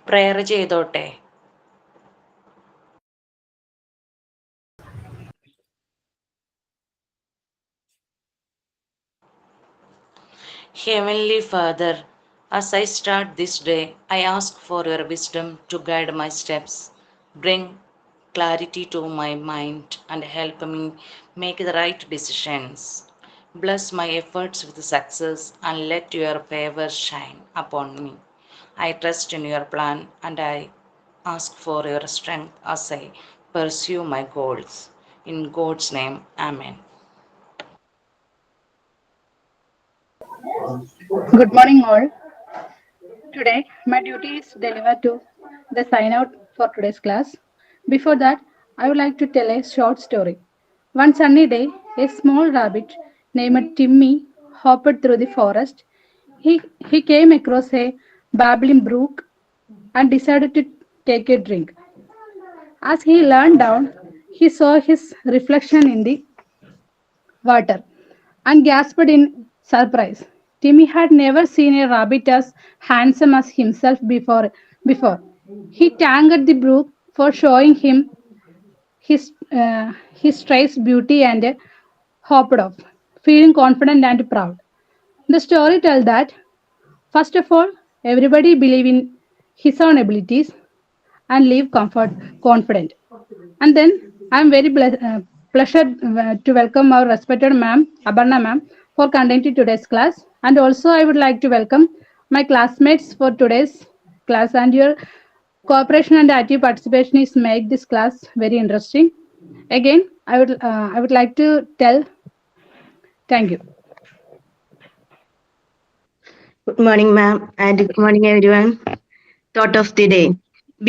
Prayer ചെയ്തോട്ടെ. Heavenly Father, as I start this day, I ask for your wisdom to guide my steps, bring clarity to my mind, and help me make the right decisions. Bless my efforts with success and let your favor shine upon me. I trust in your plan and I ask for your strength as I pursue my goals. In God's name, Amen. Good morning, all. Today, my duty is delivered to the sign out for today's class. Before that, I would like to tell a short story. One sunny day, a small rabbit named Timmy hopped through the forest. He came across a babbling brook and decided to take a drink. As he leaned down, he saw his reflection in the water and gasped in surprise. Timmy had never seen a rabbit as handsome as himself before. He thanked the brook for showing him his trace beauty and hopped off, feeling confident and proud. The story tells that, first of all, everybody believe in his own abilities and live confident. And then I'm very pleasured to welcome our respected ma'am, Aparna ma'am, for conducting today's class. And also I would like to welcome my classmates for today's class. And your cooperation and active participation is make this class very interesting. Again, I would like to tell thank you. Good morning, ma'am, and good morning, everyone. Thought of the day.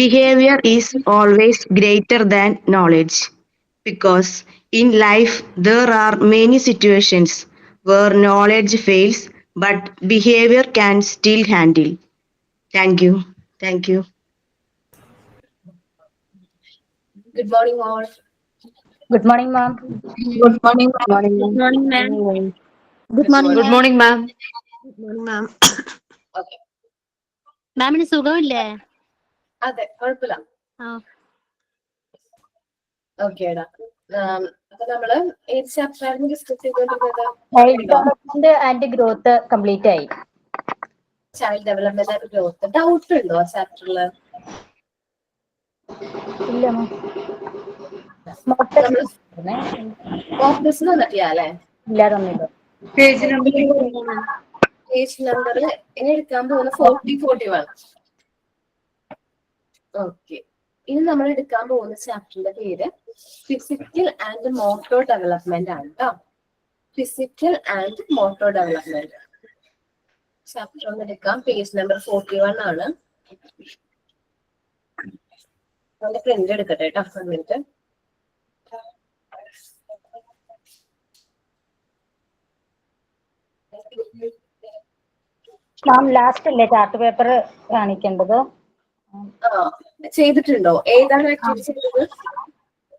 Behavior is always greater than knowledge because in life there are many situations where knowledge fails but behavior can still handle. Thank you. Thank you. Good morning, all. Good morning, ma'am. Good morning, Good morning, Good ma'am. morning, ma'am. Good morning, Good ma'am. morning, ma'am. Good morning, ma'am. Okay. മാമിന് സുഖമില്ലേ? അതെ, കുഴപ്പമില്ല. ആ ഓക്കേടാ. അപ്പൊ നമ്മള് ഏത് ചാപ്റ്ററായിരുന്നു discuss ചെയ്തുകൊണ്ടിരുന്നത്? Child development and growth complete ആയി. Child development and growth. Doubt ഉണ്ടോ ആ ചാപ്റ്ററിൽ? ഇല്ല മാം. നമ്മള് മോക്ക് ടെസ്റ്റ് തന്നിട്ടില്ല അല്ലേ? ഇല്ലാതൊന്നുമില്ല. Page number പേജ് നമ്പർ ഇനി എടുക്കാൻ പോകുന്ന 40-41. ഓക്കെ. ഇനി നമ്മൾ എടുക്കാൻ പോകുന്ന ചാപ്റ്ററിന്റെ പേര് ഫിസിക്കൽ ആൻഡ് മോട്ടോർ ഡെവലപ്മെന്റ് ആണ് കേട്ടോ. Physical and motor development chapter ഒന്ന് എടുക്കാം. പേജ് നമ്പർ 41 ആണ്. അതിന്റെ പ്രിന്റ് എടുക്കട്ടെ കേട്ടോ. 1 മിനിറ്റ്. മാം ലാസ്റ്റ് അല്ലേ ചാർട്ട് പേപ്പർ കാണിക്കേണ്ടത്? ചെയ്തിട്ടുണ്ടോ? ഏതാണ് ആക്ടിവിറ്റി ചെയ്തത്?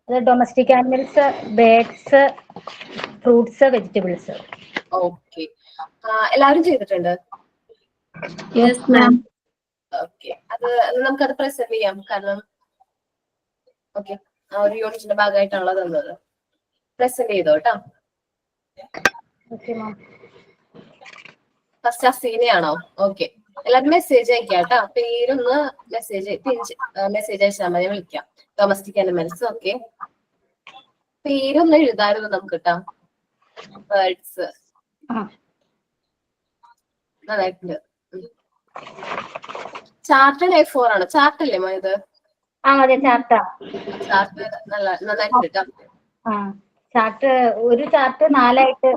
അത് domestic animals, birds, fruits, vegetables. Okay. എല്ലാവരും ചെയ്തിട്ടുണ്ട്? Yes ma'am. ഓക്കെ. നമുക്കത് പ്രസന്റ് ചെയ്യാം. കാരണം ഓക്കെ ആ ഒരു യൂണിറ്റിന്റെ ഭാഗമായിട്ടാണല്ലോ തന്നത്. പ്രസന്റ് ചെയ്തോ കേട്ടോ. Okay ma'am. ഫസ്റ്റ് അസീനയാണോ? ഓക്കെ. എല്ലാവരും മെസ്സേജ് അയക്കാം കേട്ടോ. പേരൊന്ന് മെസ്സേജ് അയച്ചാൽ മതി, വിളിക്കാം. Domestic animals. ഓക്കെ. പേരൊന്ന് എഴുതാറുണ്ട് നമുക്ക് കേട്ടോ. ബേർഡ്സ് നന്നായിട്ടുണ്ട്. ചാർട്ട് A4 ആണ്. ചാർട്ട് അല്ലേ ഇത്? അതെ ചാർട്ടാ. ചാർട്ട് നന്നായിട്ടുണ്ട് കേട്ടോ. ചാർട്ട് ഒരു ചാർട്ട് 4 ആയിട്ട്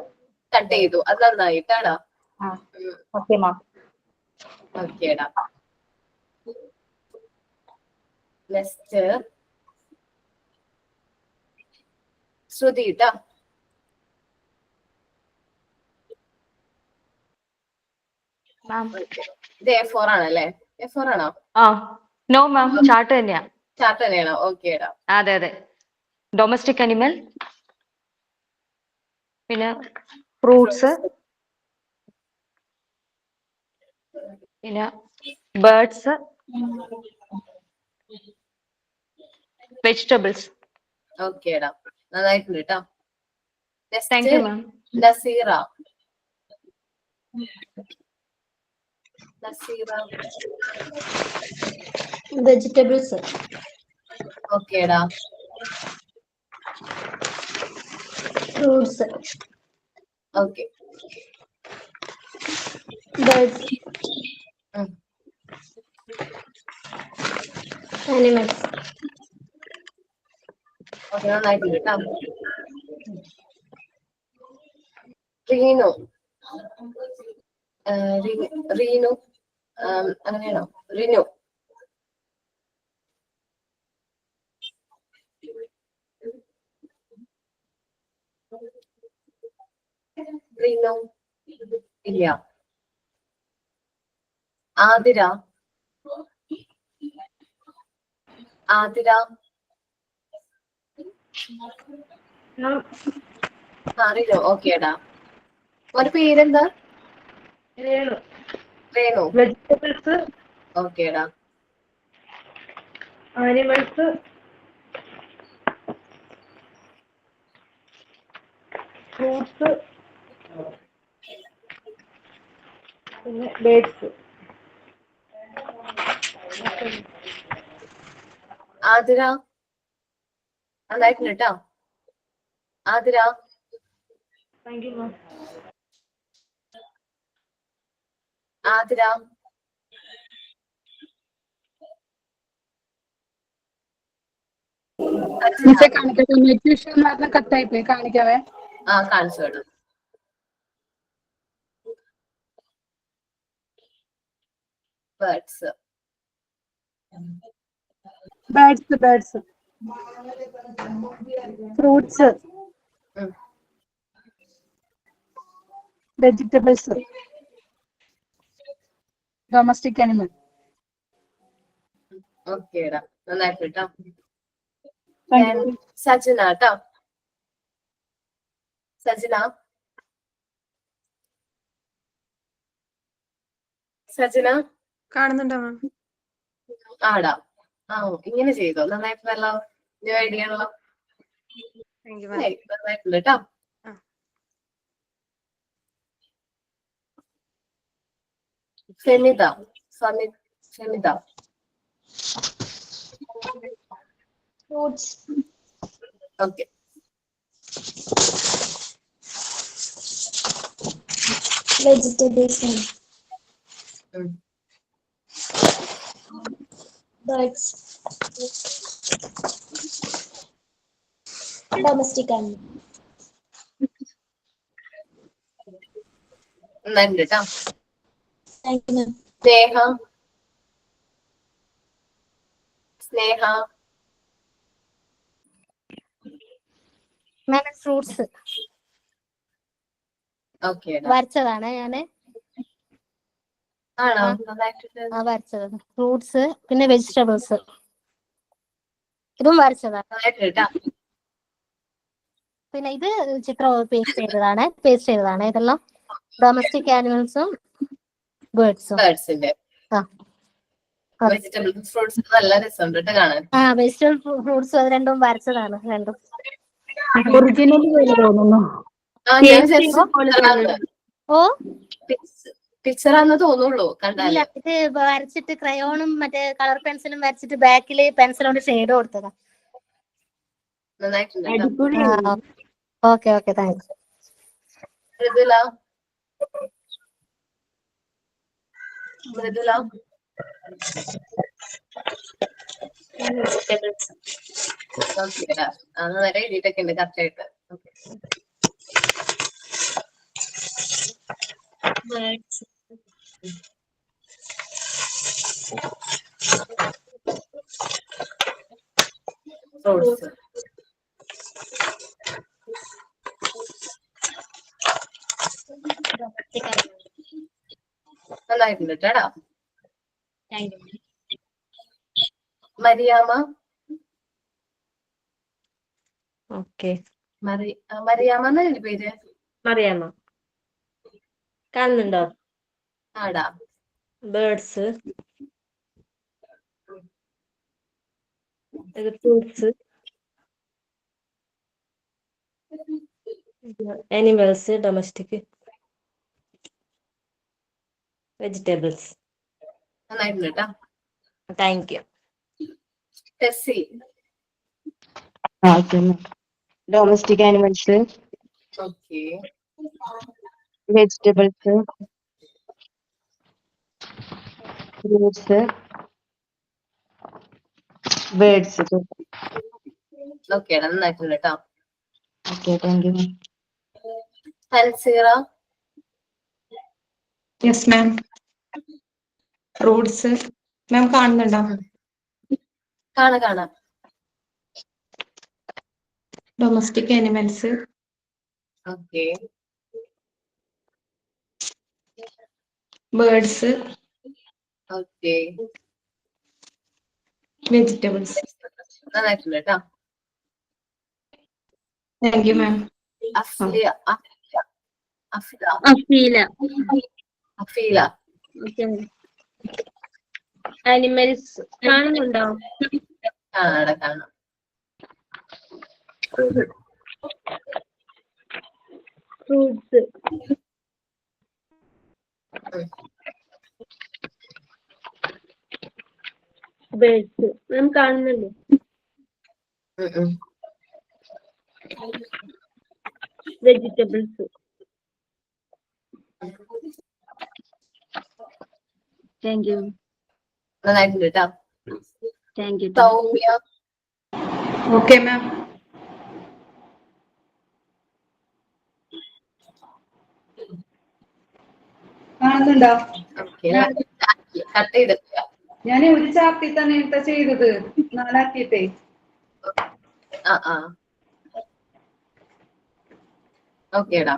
കട്ട് ചെയ്തു. അത് നന്നായിട്ടാണോ? Okay ma'am. ഓക്കേടാ. നെക്സ്റ്റ് ശ്രുതി കേട്ടോ. ഇത് A4 ആണല്ലേ? A4 ആണോ? നോ മാം, ചാർട്ട് തന്നെയാ. ചാർട്ട് തന്നെയാണോ? ഓക്കേടാ. അതെ അതെ. ഡൊമസ്റ്റിക് അനിമൽ, പിന്നെ ഫ്രൂട്ട്സ്, പിന്നെ ബേർഡ്സ്, വെജിറ്റബിൾസ്. ഓക്കേടാ, നന്നായിട്ടുണ്ട് കേട്ടോ. Thank next you ma'am. Naseera. Naseera. Vegetables. ഓക്കേടാ. Fruits. Okay. Birds. Animals. Okay, നന്നായിട്ടുണ്ട് കേട്ടോ. റീനു. റീനു അങ്ങനെയാണോ? റിനു. റീനു ഇല്ല. ആതിര. ആതിര. റിനു. ഓക്കേടാ. ഒരു പേരെന്താ? രേണു. വെജിറ്റബിൾസ്, ഓക്കേടാ. ആനിമൽസ്, ഫ്രൂട്ട്സ്, പിന്നെ ബേഡ്സ്. ആതിര നന്നായിട്ടുണ്ട് കേട്ടോ. ആതിര. താങ്ക് യു മാം. ആതിര. മിസ്സെ കാണിക്കട്ടെ, നെറ്റ് ഇഷ്യൂ കാരണം കട്ടായി പോയി. കാണിക്കാവേ. കാണിച്ചു വേണം. Birds. Birds. Fruits. Vegetables. Domestic animal. ഓക്കേടാ, നന്നായിട്ടുണ്ട് കേട്ടോ. Thank U. സജന കേട്ടോ. സജന. സജന കാണുന്നുണ്ടോ മാം? ആടാ. ഇങ്ങനെ ചെയ്തോ, നന്നായിട്ടുണ്ടല്ലോ. ന്യൂ ഐഡിയ ആണല്ലോ. Thank you ma'am. നന്നായിട്ടുണ്ട് കേട്ടോ. Femitha. Femitha. Fruits. Okay. Vegetables. Birds. Domestic animal. നന്നായിട്ടുണ്ട് കേട്ടോ. Thank you ma'am. Sneha. Sneha. Ma'am fruits. ഓക്കേടാ. വരച്ചതാണ് ഞാന്. ആണോ? നന്നായിട്ടുണ്ട്. വരച്ചതാണ്. ഫ്രൂട്ട്സ് പിന്നെ വെജിറ്റബിൾസ്. ഇതും വരച്ചതാണ്. നന്നായിട്ടുണ്ട് കേട്ടോ. പിന്നെ ഇത് ചിത്രം പേസ്റ്റ് ചെയ്തതാണ്. ഇതെല്ലാം ഡൊമസ്റ്റിക് ആനിമൽസും ബേർഡ്സും. ബേർഡ്സിന്റെ. വെജിറ്റബിൾസ്, ഫ്രൂട്ട്സ് നല്ല രസമുണ്ട് കേട്ടോ കാണാൻ. വെജിറ്റബിൾ ഫ്രൂട്ട്സും അത് രണ്ടും വരച്ചതാണ്. രണ്ടും ഒറിജിനൽ പോലെ തോന്നുന്നു. ഞാൻ വിചാരിച്ചു ഓ പിക്ചറാന്ന് തോന്നുള്ളൂ കണ്ടാല്. ഇല്ല, ഇത് വരച്ചിട്ട് ക്രയോണും മറ്റേ കളർ പെൻസിലും വരച്ചിട്ട് ബാക്കില് പെൻസിൽ കൊണ്ട് ഷെയ്ഡ് കൊടുത്തതാ. നന്നായിട്ടുണ്ട് കേട്ടോ. Okay thanks. മൃദുല. മൃദുല. ഓക്കേടാ. നല്ല എഴുതിയിട്ടൊക്കെ ഉണ്ട് കറക്റ്റായിട്ട്. ഫ്രൂട്ട്സ്. നന്നായിട്ടുണ്ട് കേട്ടാ. മരിയാമ. ഓക്കെ. മരിയാമ എന്നല്ലേ പേര്? മറിയാമ്മ. കാണുന്നുണ്ടോ? ആടാ. ബേർഡ്സ്, ഇത് ഫ്രൂട്ട്സ്, ആനിമൽസ്, ഡൊമസ്റ്റിക്, വെജിറ്റബിൾസ്. നന്നായിട്ടുണ്ട് കേട്ടോ. Thank you. Tessy. Okay, ma'am. Domestic animals, okay. vegetables, fruits, birds. Okay നന്നായിട്ടുണ്ട് കേട്ടോ. Okay, thank you, ma'am. Thanseera. Yes ma'am. Fruits ma'am കാണുന്നുണ്ടോ? കാണാം. Domestic animals, okay. Birds, okay. Vegetables. നന്നായിട്ടുണ്ട് കേട്ടോ. Thank you ma'am. Afliya. Afla. Afeela. Afeela. Animals കാണുന്നുണ്ടോ? കാണാം. ഫ്രൂട്ട്സ്, ബേർഡ്സ് നാം കാണുന്നുണ്ട്. വെജിറ്റബിൾസ്. Thank you. നന്നായിട്ടുണ്ട് കേട്ടോ. Thank you. Soumya. Okay ma'am. കാണുന്നുണ്ടോ? ഓക്കെ. കട്ട് ചെയ്തിട്ടില്ല. ഞാൻ ഒരു ചാപ്റ്റിൽ തന്നെ എന്താ ചെയ്തത്, 4 ആ ഓക്കേടാ.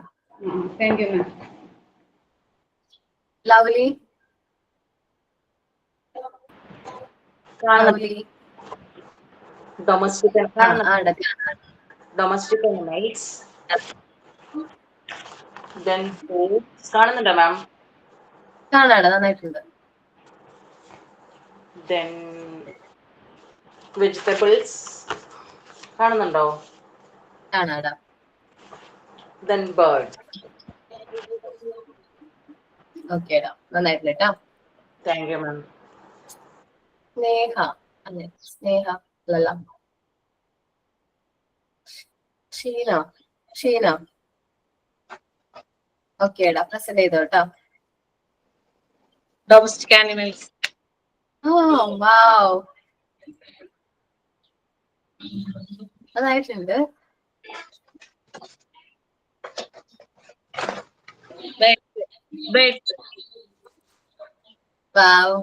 Thank you ma'am. Lovely. Domestic animals, then fruits കാണുന്നുണ്ടോ മാം? കാണാടാ നന്നായിട്ടുണ്ട്. then vegetables കാണുന്നുണ്ടോ? കാണാടാ. then birds. ഓക്കേടാ നന്നായിട്ടുണ്ട് കേട്ടോ. thank you മാം. സ്നേഹ. അല്ലെ സ്നേഹ അല്ലല്ല. ഷീന. ഓക്കേടാ പ്രസന്റ് ചെയ്തോ കേട്ടോ. Domestic animals. വാവ് നന്നായിട്ടുണ്ട്. ബേർഡ്സ്. വാവ്.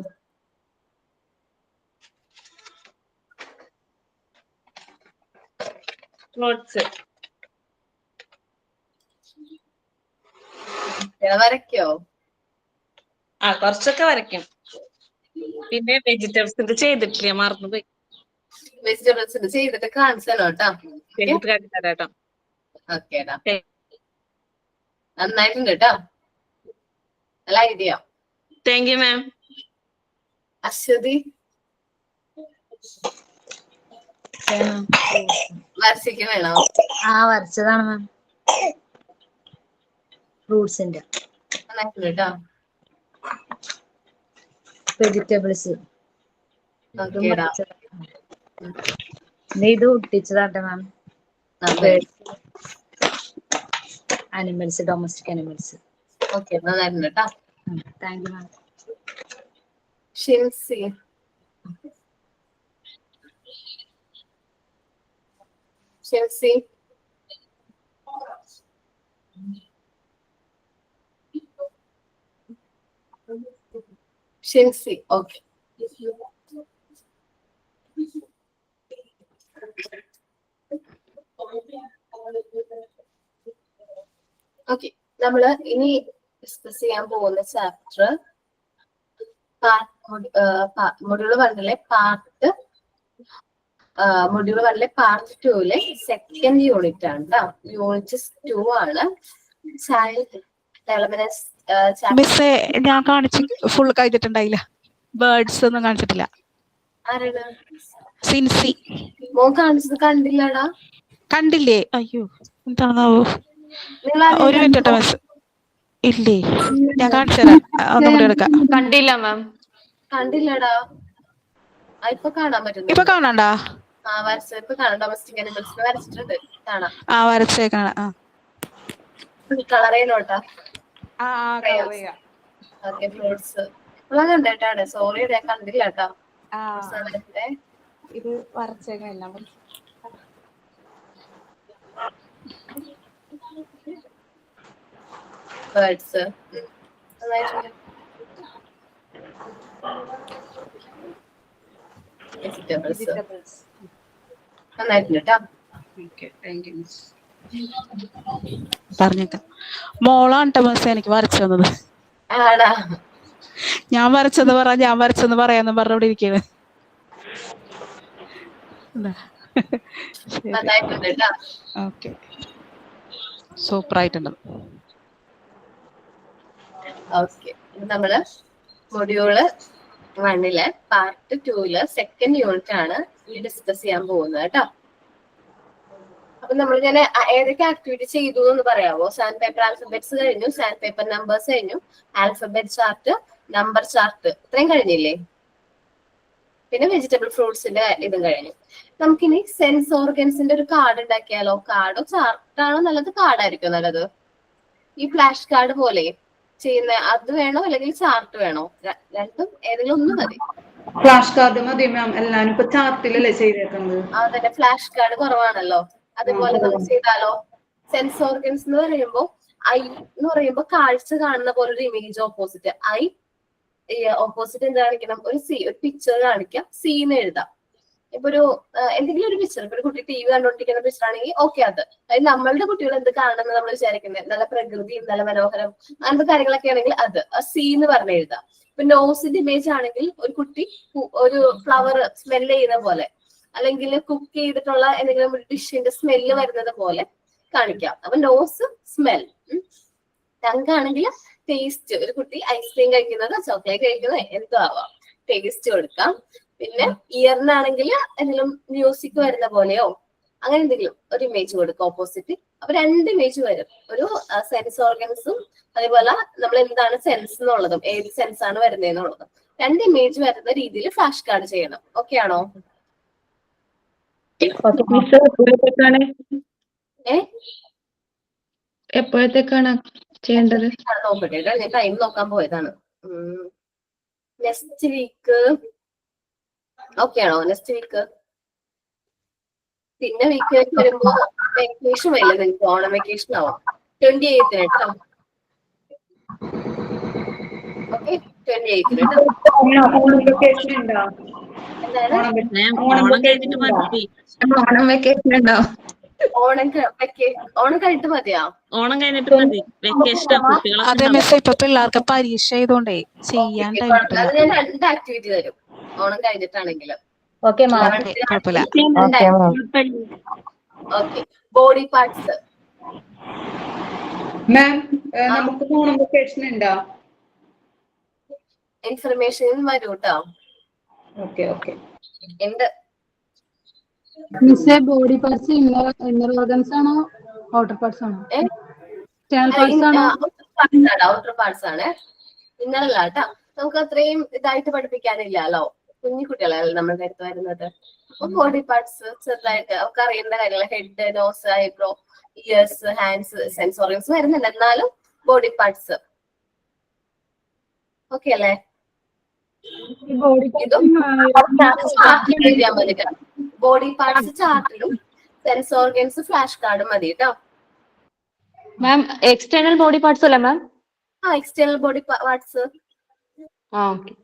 ഫ്രൂട്ട്സ്. വരയ്ക്കോ? കുറച്ചൊക്കെ വരയ്ക്കും. പിന്നെ വെജിറ്റബിൾസിന്റെ ചെയ്തിട്ടില്ല, മറന്നുപോയി. വെജിറ്റബിൾസ് ചെയ്തിട്ട് കാണിച്ചോ കേട്ടോ. ചെയ്തിട്ട് കാണിച്ചാട്ടോ. ഓക്കേടാ നന്നായിട്ടുണ്ട് കേട്ടോ. നല്ല idea. Thank you ma'am. Aswathi. വരച്ചിക്ക് വേണോ? വരച്ചതാണ് മാം. ഫ്രൂട്ട്സിന്റെ. നന്നായിട്ടുണ്ട് കേട്ടോ. വെജിറ്റബിൾസ്. ഓക്കേടാ. ഇത് ഒട്ടിച്ചതാട്ടെ ma'am. Animals, domestic animals. Okay നന്നായിട്ടുണ്ട് കേട്ടോ. Thank you ma'am. Shincy. Shincy okay. Okay നമ്മള് ഇനി ഡിസ്കസ് ചെയ്യാൻ പോകുന്ന chapter module 1 part 2 second unit ആണ് കേട്ടോ. യൂണിറ്റ് 2 ആണ്. Child development. മിസ്സേ ഞാൻ കാണിച്ച് ഫുൾ കഴിഞ്ഞിട്ടുണ്ടായില്ല. ബേർഡ്സ് ഒന്നും കാണിച്ചിട്ടില്ല. ആരാണ്? സിൻസി. മോൻ കാണിച്ചത് കണ്ടില്ലടാ. കണ്ടില്ലേ? അയ്യോ എന്താണാവോ. നിങ്ങൾ ഒരു ആരെയും മിനിറ്റ് മിസ്. ഇല്ലേ, ഞാൻ കാണിച്ചു തരാം. ഒന്നും കൂടി എടുക്കാം. കണ്ടില്ല മാം. കണ്ടില്ലടാ. ഇപ്പൊ കാണാൻ ഇപ്പൊ പറ്റുന്നുണ്ട്. കാണണ്ടാ? വരച്ച ഇപ്പൊ കാണാം. ഡൊമസ്റ്റിക് അനിമൽസിന് വരച്ചിട്ടുണ്ട്, കാണാം. വരച്ചേക്കാണ്. കളർ ചെയ്യണോട്ടാ. കളർ ചെയ്യാം. ഓക്കെ, ഫ്രൂട്ട്സ് കണ്ടേട്ടാണ്. സോറി ഞാൻ കണ്ടില്ല കേട്ടോ. ഇത് വരച്ചേക്കാം. ബേർഡ്സ് വെജിറ്റബിൾസ് നന്നായിട്ടുണ്ട് കേട്ടോ. പറഞ്ഞേക്കാം. മോളാണ് ട്ടോ മിസ് എനിക്ക് വരച്ചു തന്നത്. ആടാ, ഞാൻ വരച്ചെന്ന് പറയാന്നും പറഞ്ഞ ഇവിടെ ഇരിക്കണ്. നന്നായിട്ടുണ്ട് കേട്ടോ. ഓക്കെ, സൂപ്പർ ആയിട്ടുണ്ട്. ഓക്കെ, നമ്മള് മൊഡ്യൂള് 1 പാർട്ട് 2 സെക്കൻഡ് യൂണിറ്റ് ആണ് ഡിസ്കസ് ചെയ്യാൻ പോകുന്നത് കേട്ടോ. അപ്പൊ നമ്മൾ ഞാൻ ഏതൊക്കെ ആക്ടിവിറ്റി ചെയ്തു എന്ന് പറയാവോ? സാൻഡ് പേപ്പർ ആൽഫബറ്റ്സ് കഴിഞ്ഞു, സാൻഡ് പേപ്പർ നമ്പേഴ്സ് കഴിഞ്ഞു, ആൽഫബറ്റ് ചാർട്ട്, നമ്പർ ചാർട്ട്, ഇത്രയും കഴിഞ്ഞില്ലേ? പിന്നെ വെജിറ്റബിൾ ഫ്രൂട്ട്സിന്റെ ഇതും കഴിഞ്ഞു. നമുക്കിനി സെൻസ് ഓർഗൻസിന്റെ ഒരു കാർഡ് ഉണ്ടാക്കിയാലോ? കാർഡോ ചാർട്ടാണോ നല്ലത്? കാർഡായിരിക്കും നല്ലത്. ഈ ഫ്ലാഷ് കാർഡ് പോലെ ചെയ്യുന്ന അത് വേണോ അല്ലെങ്കിൽ ചാർട്ട് വേണോ? രണ്ടും ഏതെങ്കിലും ഒന്ന് മതി. ഫ്ലാഷ് കാർഡ് മതി മാം. എല്ലാരും ഇപ്പൊ ചാർട്ടിലല്ലേ ചെയ്തേക്കുന്നത്? അതന്നെ, ഫ്ലാഷ് കാർഡ് കുറവാണല്ലോ. അതുപോലെ നമുക്ക് ചെയ്താലോ? സെൻസ് ഓർഗൻസ് എന്ന് പറയുമ്പോൾ ഐ എന്ന് പറയുമ്പോൾ കാഴ്ച കാണുന്ന പോലെ ഒരു ഇമേജ് ഓപ്പോസിറ്റ്. ഓപ്പോസിറ്റ് എന്ത് കാണിക്കണം? ഒരു പിക്ചർ കാണിക്കാം, സി എന്ന് എഴുതാം. ഇപ്പൊ എന്തെങ്കിലും ഒരു പിക്ചർ, ഇപ്പൊ ഒരു കുട്ടി ടി വി കണ്ടോണ്ടിരിക്കുന്ന പിക്ചർ ആണെങ്കിൽ ഓക്കെ, അത് അതായത് നമ്മളുടെ കുട്ടികൾ എന്ത് കാണണമെന്ന് നമ്മൾ വിചാരിക്കുന്നത്, നല്ല പ്രകൃതി, നല്ല മനോഹരം, അങ്ങനത്തെ കാര്യങ്ങളൊക്കെ ആണെങ്കിൽ അത് സി എന്ന് പറഞ്ഞ് എഴുതാം. ഇപ്പൊ നോസിന്റെ ഇമേജ് ആണെങ്കിൽ ഒരു കുട്ടി ഒരു ഫ്ലവർ സ്മെല് ചെയ്യുന്ന പോലെ, അല്ലെങ്കിൽ കുക്ക് ചെയ്തിട്ടുള്ള എന്തെങ്കിലും ഒരു ഡിഷിന്റെ സ്മെല്ല് വരുന്നത് പോലെ കാണിക്കാം. അപ്പൊ നോസ് സ്മെൽ. ടങ് ആണെങ്കിൽ ടേസ്റ്റ്, ഒരു കുട്ടി ഐസ്ക്രീം കഴിക്കുന്നത്, ചോക്ലേറ്റ് കഴിക്കുന്നത്, എന്തോ ആവാം, ടേസ്റ്റ് കൊടുക്കാം. പിന്നെ ഇയറിനാണെങ്കിൽ എന്തെങ്കിലും മ്യൂസിക് വരുന്ന പോലെയോ അങ്ങനെ എന്തെങ്കിലും ഒരു ഇമേജ് കൊടുക്കുക ഓപ്പോസിറ്റ്. അപ്പൊ 2 ഇമേജ് വരും, ഒരു സെൻസ് ഓർഗൻസും അതേപോലെ നമ്മൾ എന്താണ് സെൻസ് എന്നുള്ളതും ഏത് സെൻസ് ആണ് വരുന്നതെന്നുള്ളതും 2 ഇമേജ് വരുന്ന രീതിയിൽ ഫ്ലാഷ് കാർഡ് ചെയ്യണം. ഓക്കെ ആണോ? എപ്പോഴത്തേക്കാണ് ചെയ്യേണ്ടത്? നോക്കട്ടെ, ഞാൻ ടൈം നോക്കാൻ പോയതാണ്. നെക്സ്റ്റ് വീക്ക് ഓക്കെ ആണോ? നെക്സ്റ്റ് വീക്ക് പിന്നെ വീക്ക് വരുമ്പോ വെക്കേഷൻ വരില്ല നിങ്ങൾക്ക്? ഓണം വെക്കേഷൻ ആവും 28 കേട്ടോ. ഓക്കെ, 28 കേട്ടോ. ഓണം വെക്കേഷൻ ഉണ്ടോ? എന്താണ്? ഓണം കഴിഞ്ഞിട്ട് മതി. ഓണം വെക്കേഷൻ ഉണ്ടോ? ഓണം കഴിഞ്ഞിട്ട് മതിയാ? ഓണം കഴിഞ്ഞിട്ട് മതി. വെക്കേഷൻ അതെ മിസ്, ഇപ്പൊ പിള്ളേർക്ക് പരീക്ഷ ചെയ്തോണ്ടേ ചെയ്യാൻ ടൈം കിട്ടില്ല. അത് ഞാൻ 2 ആക്ടിവിറ്റി തരും ഓണം കഴിഞ്ഞിട്ടാണെങ്കിൽ. Okay ma'am. കുഴപ്പമില്ല. Okay, body parts. മാം നമുക്ക് ഓണം വെക്കേഷൻ ഉണ്ടോ? ഇൻഫർമേഷൻ വരും കേട്ടോ. Okay okay. ഉണ്ട്. മിസ്സേ, ബോഡി പാർട്സ് ഇന്നർ ഓർഗൻസ് ആണോ ഔട്ടർ പാർട്സ് ആണോ? എക്സ്റ്റേണൽ പാർട്സ് ആണോ? ഔട്ടർ പാർട്സ് ആണ്, ഇന്നറല്ല കേട്ടോ. നമുക്ക് അത്രയും ഇതായിട്ട് പഠിപ്പിക്കാനില്ലല്ലോ, കുഞ്ഞു കുട്ടികളല്ലേ നമ്മളുടെ അടുത്ത് വരുന്നത്. അപ്പൊ ബോഡി പാർട്സ് ചെറുതായിട്ട് അവർക്ക് അറിയേണ്ട കാര്യങ്ങൾ, head, nose, eyebrow, ears, hands, sense organs വരുന്നുണ്ട്, എന്നാലും ബോഡി പാർട്സ് ഓക്കെ അല്ലേ? ബോഡി പാർട്സ് ചാർട്ടിലും സെൻസ് ഓർഗൻസ് ഫ്ലാഷ് കാർഡും മതി കേട്ടോ. മാം എക്സ്റ്റേണൽ ബോഡി പാർട്സ് അല്ല ma'am? External body parts. Okay.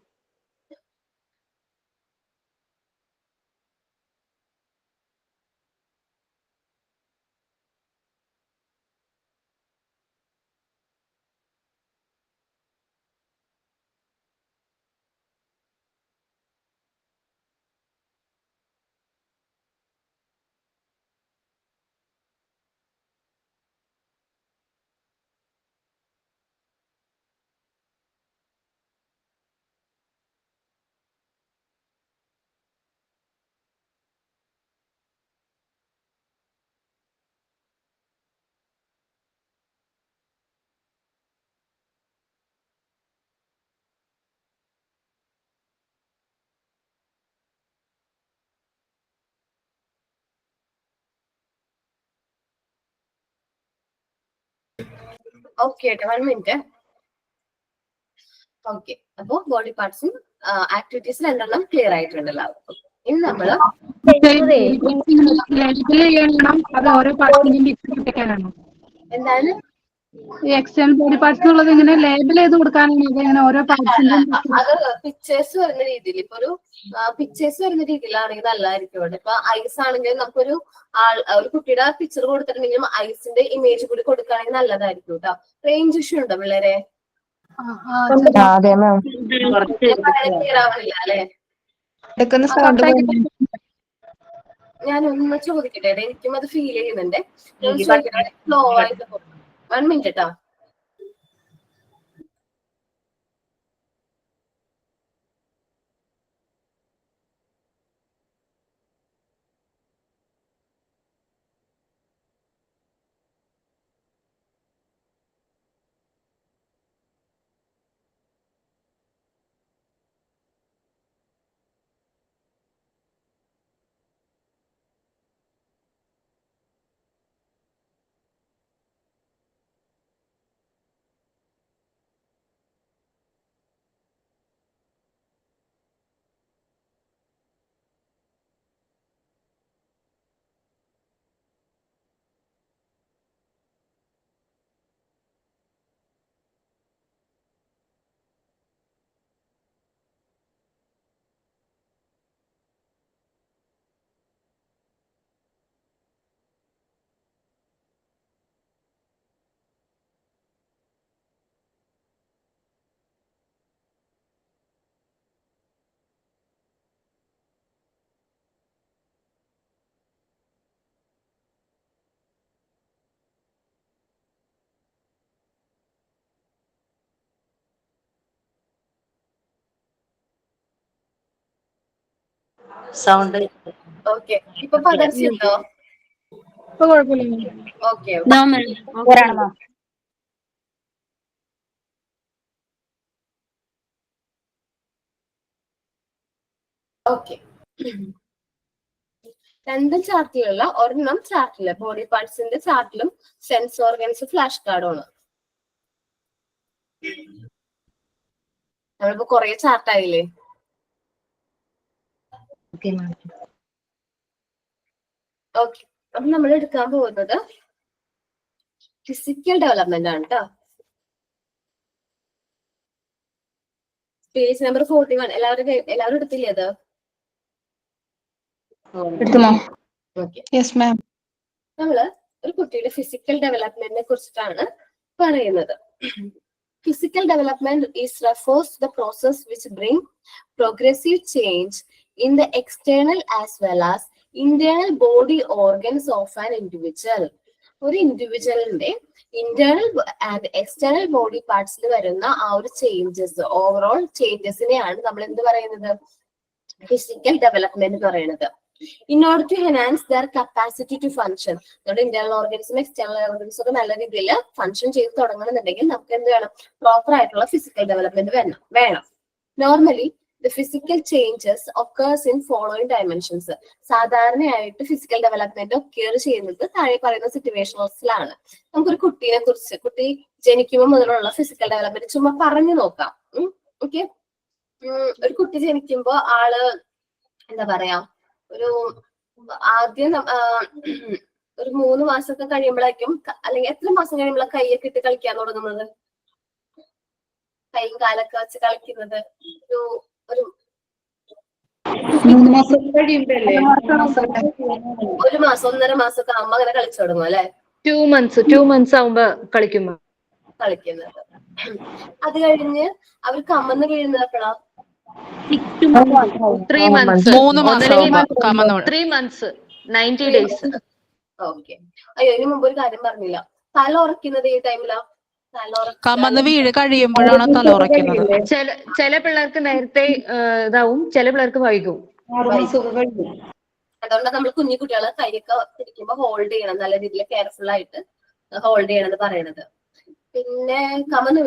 Okay 1 minute. Okay, അപ്പോ ബോഡി പാർട്സും ആക്ടിവിറ്റീസ് രണ്ടെണ്ണം ക്ലിയർ ആയിട്ടുണ്ടല്ലോ. ഇനി നമ്മള് അത് ഓരോ പാർട്സിന്റെയും എന്താണ് ഈ എക്സ്റ്റേണൽ ബോഡി പാർട്സ് എന്നുള്ളത് ഇങ്ങനെ ലേബൽ ചെയ്ത് കൊടുക്കാനാണ് ഇങ്ങനെ ഓരോ പാർട്സിന്റെയും അത് പിക്ചേഴ്സ് വരുന്ന രീതിയിൽ ഇപ്പൊ ഒരു പിക്ചേഴ്സ് വരുന്ന രീതിയിലാണെങ്കിൽ നല്ലതായിരിക്കും. ഇവിടെ ഇപ്പൊ ഐസ് ആണെങ്കിൽ നമുക്കൊരു ഒരു കുട്ടിയുടെ പിക്ചർ കൊടുത്തിട്ടുണ്ടെങ്കിലും ഐസിന്റെ ഇമേജ് കൂടി കൊടുക്കുകയാണെങ്കിൽ നല്ലതായിരിക്കും കേട്ടോ. റേഞ്ച് ഇഷ്യൂ ഉണ്ടോ പിള്ളേരെ? ക്ലിയർ ആവുന്നില്ല അല്ലെ? ഞാൻ ഒന്ന് ചോദിക്കട്ടെ, എനിക്കും അത് ഫീൽ ചെയ്യുന്നുണ്ട്. സ്ലോ ആയിട്ട് 1 മിനിറ്റ് കേട്ടോ. സൗണ്ട് ഓക്കെ, ഇപ്പൊ പകർച്ചയുണ്ടോ? ഇപ്പൊ കുഴപ്പമില്ല. Okay okay. രണ്ടും ചാർട്ടിലുള്ള ഒരെണ്ണം ചാർട്ടില് ബോഡി പാർട്സിന്റെ ചാർട്ടിലും സെൻസ് ഓർഗൻസ് ഫ്ലാഷ് കാർഡുമാണ്. നമ്മളിപ്പോ കൊറേ ചാർട്ടായില്ലേ? ഓക്കെ, അപ്പൊ നമ്മൾ എടുക്കാൻ പോകുന്നത് ഫിസിക്കൽ ഡെവലപ്മെന്റ് ആണ് കേട്ടോ. Page number 41. എല്ലാവരും എടുത്തില്ലേ അത്? നമ്മള് ഒരു കുട്ടിയുടെ ഫിസിക്കൽ ഡെവലപ്മെന്റിനെ കുറിച്ചിട്ടാണ് പറയുന്നത്. Physical development is refers to the process which bring progressive change in the external as well as internal body organs of an individual. ഒരു ഇൻഡിവിജ്വലിന്റെ ഇന്റേണൽ ആൻഡ് എക്സ്റ്റേണൽ ബോഡി പാർട്സിൽ വരുന്ന ആ ഒരു ചേഞ്ചസ്, ഓവറോൾ ചേഞ്ചസിനെയാണ് നമ്മൾ എന്ത് പറയുന്നത്? ഫിസിക്കൽ ഡെവലപ്മെന്റ് എന്ന് പറയുന്നത്. In order to enhance their capacity to function, നമ്മുടെ ഇന്റേണൽ ഓർഗൻസും എക്സ്റ്റേണൽ ഓർഗൻസും ഒക്കെ നല്ല രീതിയിൽ ഫംഗ്ഷൻ ചെയ്ത് തുടങ്ങണമെന്നുണ്ടെങ്കിൽ നമുക്ക് എന്ത് വേണം? പ്രോപ്പർ ആയിട്ടുള്ള ഫിസിക്കൽ ഡെവലപ്മെന്റ് വേണം. Normally the physical changes occurs in following dimensions. സാധാരണയായിട്ട് ഫിസിക്കൽ ഡെവലപ്മെന്റ് ഒക്കെയർ ചെയ്യുന്നത് താഴെ പറയുന്ന സിറ്റുവേഷൻസിലാണ്. നമുക്കൊരു കുട്ടീനെ കുറിച്ച്, കുട്ടി ജനിക്കുമ്പോൾ മുതലുള്ള ഫിസിക്കൽ ഡെവലപ്മെന്റ് ചുമ്മാ പറഞ്ഞു നോക്കാം. ഓക്കെ, ഒരു കുട്ടി ജനിക്കുമ്പോ ആള് എന്താ പറയാ, ഒരു ആദ്യം ഒരു 3 മാസമൊക്കെ കഴിയുമ്പോഴേക്കും, അല്ലെങ്കിൽ എത്ര മാസം കഴിയുമ്പോഴാണ് കൈയൊക്കെ ഇട്ട് കളിക്കാൻ തുടങ്ങുന്നത്? കൈയും കാലൊക്കെ വെച്ച് കളിക്കുന്നത് ഒരു 3 മാസം കഴിയുമ്പോഴല്ലേ? 1 മാസം 1.5 മാസമൊക്കെ ആകുമ്പോ അങ്ങനെ കളിച്ചു തുടങ്ങും അല്ലെ? 2 months ആവുമ്പോ കളിക്കുന്നത്. അത് കഴിഞ്ഞ് അവർ കമന്ന് വീഴുന്നത് എപ്പോഴാ? 3 months. 3 months 90 days. ഓക്കെ. അയ്യോ, ഇതിനു മുമ്പ് ഒരു കാര്യം പറഞ്ഞില്ല. തല ഉറക്കുന്നത് ഈ ടൈമിലാ? കമന്ന് വീട് കഴിയുമ്പോഴാണ് തല ഉറക്കുന്നത്. ചില പിള്ളേർക്ക് നേരത്തെ ഇതാവും, ചില പിള്ളേർക്ക് വൈകും. അതുകൊണ്ട് നമ്മൾ കുഞ്ഞു കുട്ടികളെ കൈയൊക്കെ പിടിക്കുമ്പോ ഹോൾഡ് ചെയ്യണം, നല്ല രീതിയിൽ കെയർഫുൾ ആയിട്ട് ഹോൾഡ് ചെയ്യണം എന്ന് പറയണത്. പിന്നെ കമന്ന്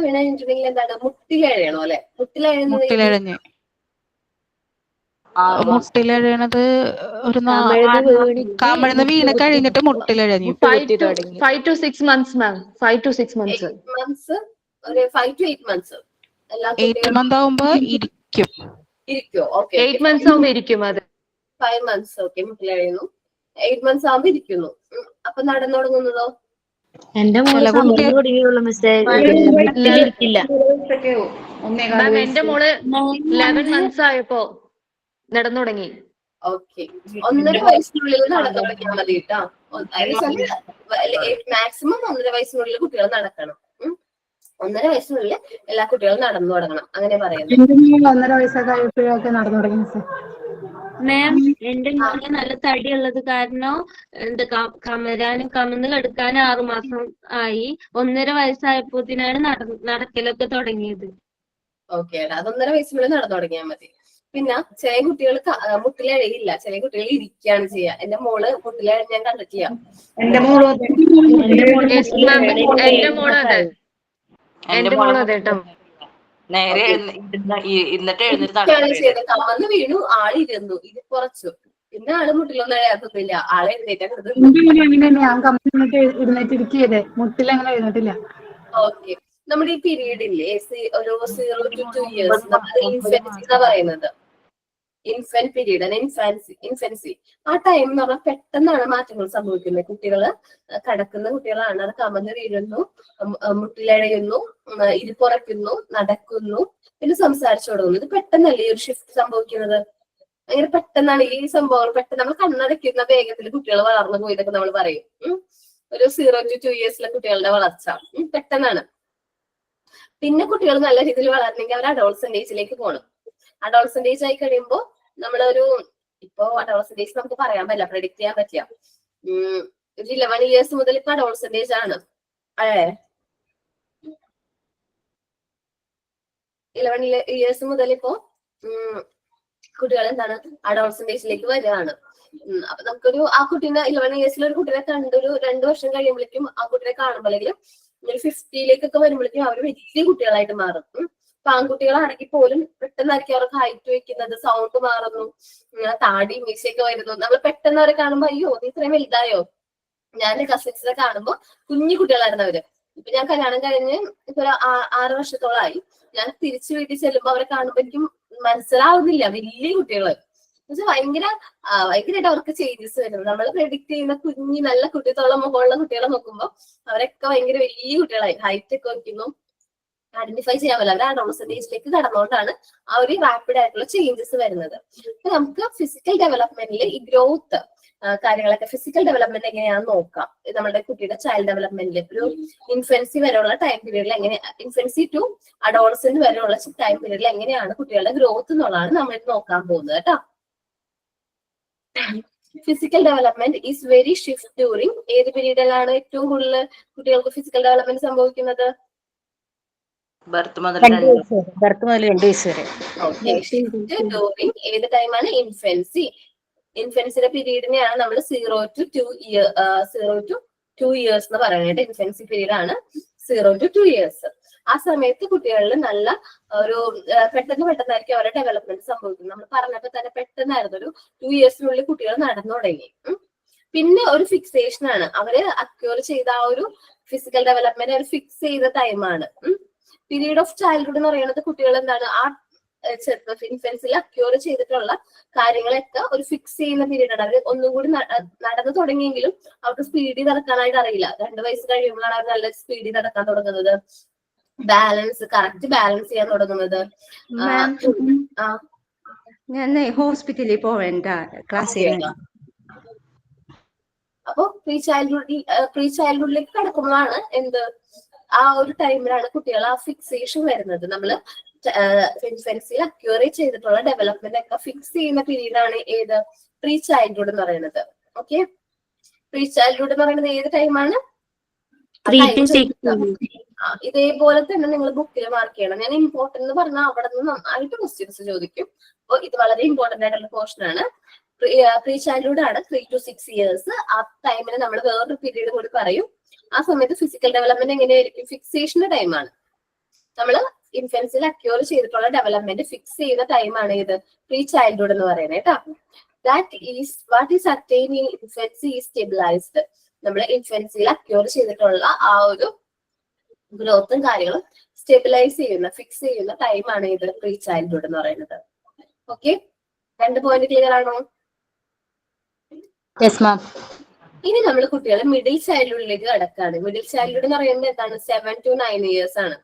വീണിട്ടുണ്ടെങ്കിൽ എന്താണ്? മുട്ടിലഴയണോ അല്ലെ? മുട്ടിലഴഞ്ഞ് മുട്ടിലെഴയണത് ഒരു കാമഴുന്ന് വീണ് കഴിഞ്ഞിട്ട് മുട്ടിലെഴഞ്ഞു. 5 to 6 months, ma'am. 5 to 6 months. 5 to 8 months. 8 month ആവുമ്പോ ഇരിക്കും. 8 months ആവുമ്പോ ഇരിക്കും. അത് 5 months മുട്ടിലെഴയുന്നു. 8 months ആവുമ്പോ ഇരിക്കുന്നു. അപ്പൊ നടന്നു തുടങ്ങുന്നതോ? എന്റെ മോള് തുടങ്ങിയുള്ളൂ മിസ്സേ, വീട്ടിലിരിക്കില്ല. മാം എന്റെ മോള് 11 months ആയപ്പോ നടന്നു തുടങ്ങി. ഓക്കെ, 1.5 വയസ്സിനുള്ളിൽ നടന്നു തുടങ്ങിയാൽ മതി കേട്ടോ. മാക്സിമം 1.5 വയസ്സിനുള്ളിൽ കുട്ടികൾ നടക്കണം. 1.5 വയസ്സിനുള്ളിൽ എല്ലാ കുട്ടികളും നടന്നു തുടങ്ങണം, അങ്ങനെ പറയുന്നത്. 1.5 വയസ്സൊക്കെ ആയപ്പോഴൊക്കെ നടന്നു തുടങ്ങി മിസ്സേ. മാം എന്റെ മോന് നല്ല തടിയുള്ളത് കാരണം കമരാനും കമന്ന് കിടക്കാൻ 6 മാസം ആയി. 1.5 വയസ്സായപ്പോത്തിനാണ് നടക്കലൊക്കെ തുടങ്ങിയത്. ഓക്കെ, അത് 1.5 വയസ്സിനുള്ളിൽ നടന്നു തുടങ്ങിയാൽ മതി. പിന്നെ ചില കുട്ടികൾ മുട്ടിലെഴയില്ല, ചില കുട്ടികൾ ഇരിക്കുകയാണ് ചെയ്യുക. എന്റെ മോള് മുട്ടിലെഴ ഞാൻ കണ്ടിട്ടില്ല. എന്റെ മോള് അതെ കേട്ടോ. നേരെ എന്നിട്ട് എഴുന്നേറ്റ് കമന്ന് വീണു, ആളിരുന്നു, ഇത് കുറച്ചു, പിന്നെ ആള് മുട്ടിലൊന്നും എഴുതാത്തില്ല, ആളെ എഴുന്നേറ്റ്. ഞാൻ കമ്പനി ഇരുന്നിട്ടിരിക്കേ, മുട്ടിലങ്ങനെ എഴുന്നേറ്റില്ല. ഓക്കെ, നമ്മുടെ ഈ പീരീഡ് ഇല്ലേ, ഒരു 0 to 2 years ഇൻഫൻസി എന്നാ പറയുന്നത്. Infant period, infancy. ആ ടൈം എന്ന് പറഞ്ഞാൽ പെട്ടെന്നാണ് മാറ്റങ്ങൾ സംഭവിക്കുന്നത്. കുട്ടികള് കിടക്കുന്ന കുട്ടികളാണ്, അത് കമന്ന് വീഴുന്നു, മുട്ടിലഴയുന്നു, ഇരുപുറയ്ക്കുന്നു, നടക്കുന്നു, പിന്നെ സംസാരിച്ചു തുടങ്ങുന്നു. ഇത് പെട്ടെന്നല്ലേ ഈ ഒരു ഷിഫ്റ്റ് സംഭവിക്കുന്നത്? അങ്ങനെ പെട്ടെന്നാണ് ഈ സംഭവങ്ങൾ പെട്ടെന്ന് നമ്മൾ കണ്ണടയ്ക്കുന്ന വേഗത്തിൽ കുട്ടികൾ വളർന്നു പോയതൊക്കെ നമ്മൾ പറയും. ഒരു 0 to 2 yearsലെ കുട്ടികളുടെ വളർച്ച പെട്ടെന്നാണ്. പിന്നെ കുട്ടികൾ നല്ല രീതിയിൽ വളരണമെങ്കിൽ അവർ അഡോൾസെന്റ് ഏജിലേക്ക് പോകണം. അഡോൾസെന്റ് ഏജ് ആയി കഴിയുമ്പോൾ നമ്മളൊരു, ഇപ്പൊ അഡോൾസെന്റ് ഏജ് നമുക്ക് പറയാൻ പറ്റില്ല, പ്രെഡിക്ട് ചെയ്യാൻ പറ്റില്ല. ഒരു 11 years മുതൽ ഇപ്പൊ അഡോൾസെന്റ് ഏജ് ആണ്. 11 years മുതൽ ഇപ്പോ കുട്ടികൾ എന്താണ് അഡോൾസെന്റ് ഏജിലേക്ക് വരികയാണ്. അപ്പൊ നമുക്കൊരു ആ കുട്ടീനെ 11 yearsൽ ഒരു കുട്ടീനെ കണ്ടൊരു 2 വർഷം കഴിയുമ്പോഴേക്കും ആ കുട്ടീനെ കാണുമ്പോൾ, അല്ലെങ്കിൽ 50ലേക്കൊക്കെ വരുമ്പോഴേക്കും അവർ വലിയ കുട്ടികളായിട്ട് മാറും. ഇപ്പൊ ആൺകുട്ടികളാണെങ്കിൽ പോലും പെട്ടെന്നായിരിക്കും അവർക്ക് ഹൈറ്റ് വെക്കുന്നത്, സൗണ്ട് മാറുന്നു, താടി മീശയൊക്കെ വരുന്നു. നമ്മൾ പെട്ടെന്ന് അവരെ കാണുമ്പോ അയ്യോ നീ ഇത്രയും വലുതായോ. ഞാൻ കസിൻസിനെ കാണുമ്പോ കുഞ്ഞു കുട്ടികളായിരുന്നു അവര്. ഇപ്പൊ ഞാൻ കല്യാണം കഴിഞ്ഞ് ഇപ്പൊ 6 വർഷത്തോളമായി. ഞാൻ തിരിച്ചു വീട്ടിൽ ചെല്ലുമ്പോ അവരെ കാണുമ്പോ എനിക്കും മനസ്സിലാവുന്നില്ല, വലിയ കുട്ടികള്. പക്ഷെ ഭയങ്കരമായിട്ട് അവർക്ക് ചേഞ്ചസ് വരുന്നത്. നമ്മൾ പ്രെഡിക്ട് ചെയ്യുന്ന കുഞ്ഞി നല്ല കുട്ടിത്തോളം മുഖമുള്ള കുട്ടികളെ നോക്കുമ്പോൾ അവരൊക്കെ ഭയങ്കര വലിയ കുട്ടികളായി, ഹൈറ്റ് ഒക്കെ വയ്ക്കുന്നു, ഐഡന്റിഫൈ ചെയ്യാൻ പറ്റില്ല. അവർ അഡോളസെന്റ് ഏജിലേക്ക് കടന്നുകൊണ്ടാണ് ആ ഒരു റാപ്പിഡ് ആയിട്ടുള്ള ചേഞ്ചസ് വരുന്നത്. അപ്പൊ നമുക്ക് ഫിസിക്കൽ ഡെവലപ്മെന്റിൽ ഈ ഗ്രോത്ത് കാര്യങ്ങളൊക്കെ, ഫിസിക്കൽ ഡെവലപ്മെന്റ് എങ്ങനെയാണെന്ന് നോക്കാം. നമ്മുടെ കുട്ടിയുടെ ചൈൽഡ് ഡെവലപ്മെന്റിൽ ഒരു ഇൻഫൻസി വരെയുള്ള ടൈം പീരീഡിൽ ഇൻഫൻസി ടു അഡോളസെന്റ് വരെയുള്ള ടൈം പീരീഡിൽ എങ്ങനെയാണ് കുട്ടികളുടെ ഗ്രോത്ത് എന്നുള്ളതാണ് നമ്മൾ നോക്കാൻ പോകുന്നത് കേട്ടോ. Physical development is very shift during ഏത് പീരീഡിലാണ് ഏറ്റവും കൂടുതൽ കുട്ടികൾക്ക് ഫിസിക്കൽ ഡെവലപ്മെന്റ് സംഭവിക്കുന്നത്? ബർത്ത് മുതൽ 2 വയസ്സ് വരെ. ഡ്യൂറിങ് ഏത് ടൈമാണ്? ഇൻഫൻസി. ഇൻഫൻസിന്റെ പീരീഡിനെയാണ് നമ്മൾ 0 to 2 years എന്ന് പറയുന്നത്. ഇൻഫൻസി പീരീഡ് ആണ് 0 to 2 years. ആ സമയത്ത് കുട്ടികളിൽ നല്ല ഒരു പെട്ടെന്നായിരിക്കും അവരുടെ ഡെവലപ്മെന്റ് സംഭവിക്കുന്നത്. നമ്മൾ പറഞ്ഞപ്പോ തന്നെ പെട്ടെന്നായിരുന്നു, ഒരു 2 yearsനുള്ളിൽ കുട്ടികൾ നടന്നു തുടങ്ങി. പിന്നെ ഒരു ഫിക്സേഷൻ ആണ്, അവര് അക്യൂർ ചെയ്ത ആ ഒരു ഫിസിക്കൽ ഡെവലപ്മെന്റ് അവർ ഫിക്സ് ചെയ്ത ടൈമാണ്. പീരീഡ് ഓഫ് ചൈൽഡ്ഹുഡ് എന്ന് പറയുന്നത് കുട്ടികൾ എന്താണ് ആ ഇൻഫൻസിൽ അക്യൂർ ചെയ്തിട്ടുള്ള കാര്യങ്ങളൊക്കെ ഒരു ഫിക്സ് ചെയ്യുന്ന പീരീഡാണ്. അവർ ഒന്നും കൂടി നടന്നു തുടങ്ങിയെങ്കിലും അവർക്ക് സ്പീഡിൽ നടക്കാനായിട്ട് അറിയില്ല. 2 വയസ്സ് കഴിയുമ്പോഴാണ് അവർ നല്ല സ്പീഡിൽ നടക്കാൻ തുടങ്ങുന്നത്, കറക്റ്റ് ബാലൻസ് ചെയ്യാൻ തുടങ്ങുന്നത്. ഞാൻ ഹോസ്പിറ്റലിൽ പോവേണ്ട ക്ലാസ്. അപ്പൊ പ്രീ ചൈൽഡ്ഹുഡിലേക്ക് കടക്കുമ്പോഴാണ് ആ ഒരു ടൈമിലാണ് കുട്ടികൾ ആ ഫിക്സേഷൻ വരുന്നത്. നമ്മള് ഇൻഫൻസിൽ അക്യൂർ ചെയ്തിട്ടുള്ള ഡെവലപ്മെന്റ് ഒക്കെ ഫിക്സ് ചെയ്യുന്ന പീരീഡാണ് ഏത്? പ്രീ ചൈൽഡ്ഹുഡ് എന്ന് പറയുന്നത്. ഓക്കെ, പ്രീ ചൈൽഡ്ഹുഡ് എന്ന് പറയുന്നത് ഏത് ടൈമാണ്? ഇതേപോലെ തന്നെ നിങ്ങൾ ബുക്കിൽ മാർക്ക് ചെയ്യണം. ഞാൻ ഇമ്പോർട്ടന്റ് എന്ന് പറഞ്ഞാൽ അവിടെ നിന്ന് നന്നായിട്ട് ക്വസ്റ്റ്യൻസ് ചോദിക്കും. അപ്പൊ ഇത് വളരെ ഇമ്പോർട്ടന്റ് ആയിട്ടുള്ള പോർഷൻ ആണ്. പ്രീ ചൈൽഡ്ഹുഡ് ആണ് 3 to 6 years. ആ ടൈമിന് നമ്മൾ വേറൊരു പീരീഡ് കൂടി പറയും. ആ സമയത്ത് ഫിസിക്കൽ ഡെവലപ്മെന്റ് എങ്ങനെയായിരിക്കും? ഫിക്സേഷന്റെ ടൈമാണ്. നമ്മള് ഇൻഫൻസിൽ അക്യൂർ ചെയ്തിട്ടുള്ള ഡെവലപ്മെന്റ് ഫിക്സ് ചെയ്യുന്ന ടൈമാണ് ഇത് പ്രീ ചൈൽഡ്ഹുഡ് എന്ന് പറയുന്നത് കേട്ടോ. That is what is attain in infancy is stabilised. നമ്മൾ ഇൻഫൻസിയിൽ അക്യൂർ ചെയ്തിട്ടുള്ള ആ ഒരു ഗ്രോത്തും കാര്യങ്ങളും സ്റ്റെബിലൈസ് ചെയ്യുന്ന ഫിക്സ് ചെയ്യുന്ന ടൈമാണ് ഇത് പ്രീ ചൈൽഡ്ഹുഡ് എന്ന് പറയുന്നത്. ഓക്കെ, 2 പോയിന്റ് ക്ലിയർ ആണോ? Yes ma'am. ഇനി നമ്മൾ കുട്ടികളെ മിഡിൽ ചൈൽഡ്ഹുഡിലേക്ക് കടക്കാണ്. മിഡിൽ ചൈൽഡ്ഹുഡ് എന്ന് പറയുന്നത് എന്താണ്? 7 to 9 years ആണ്.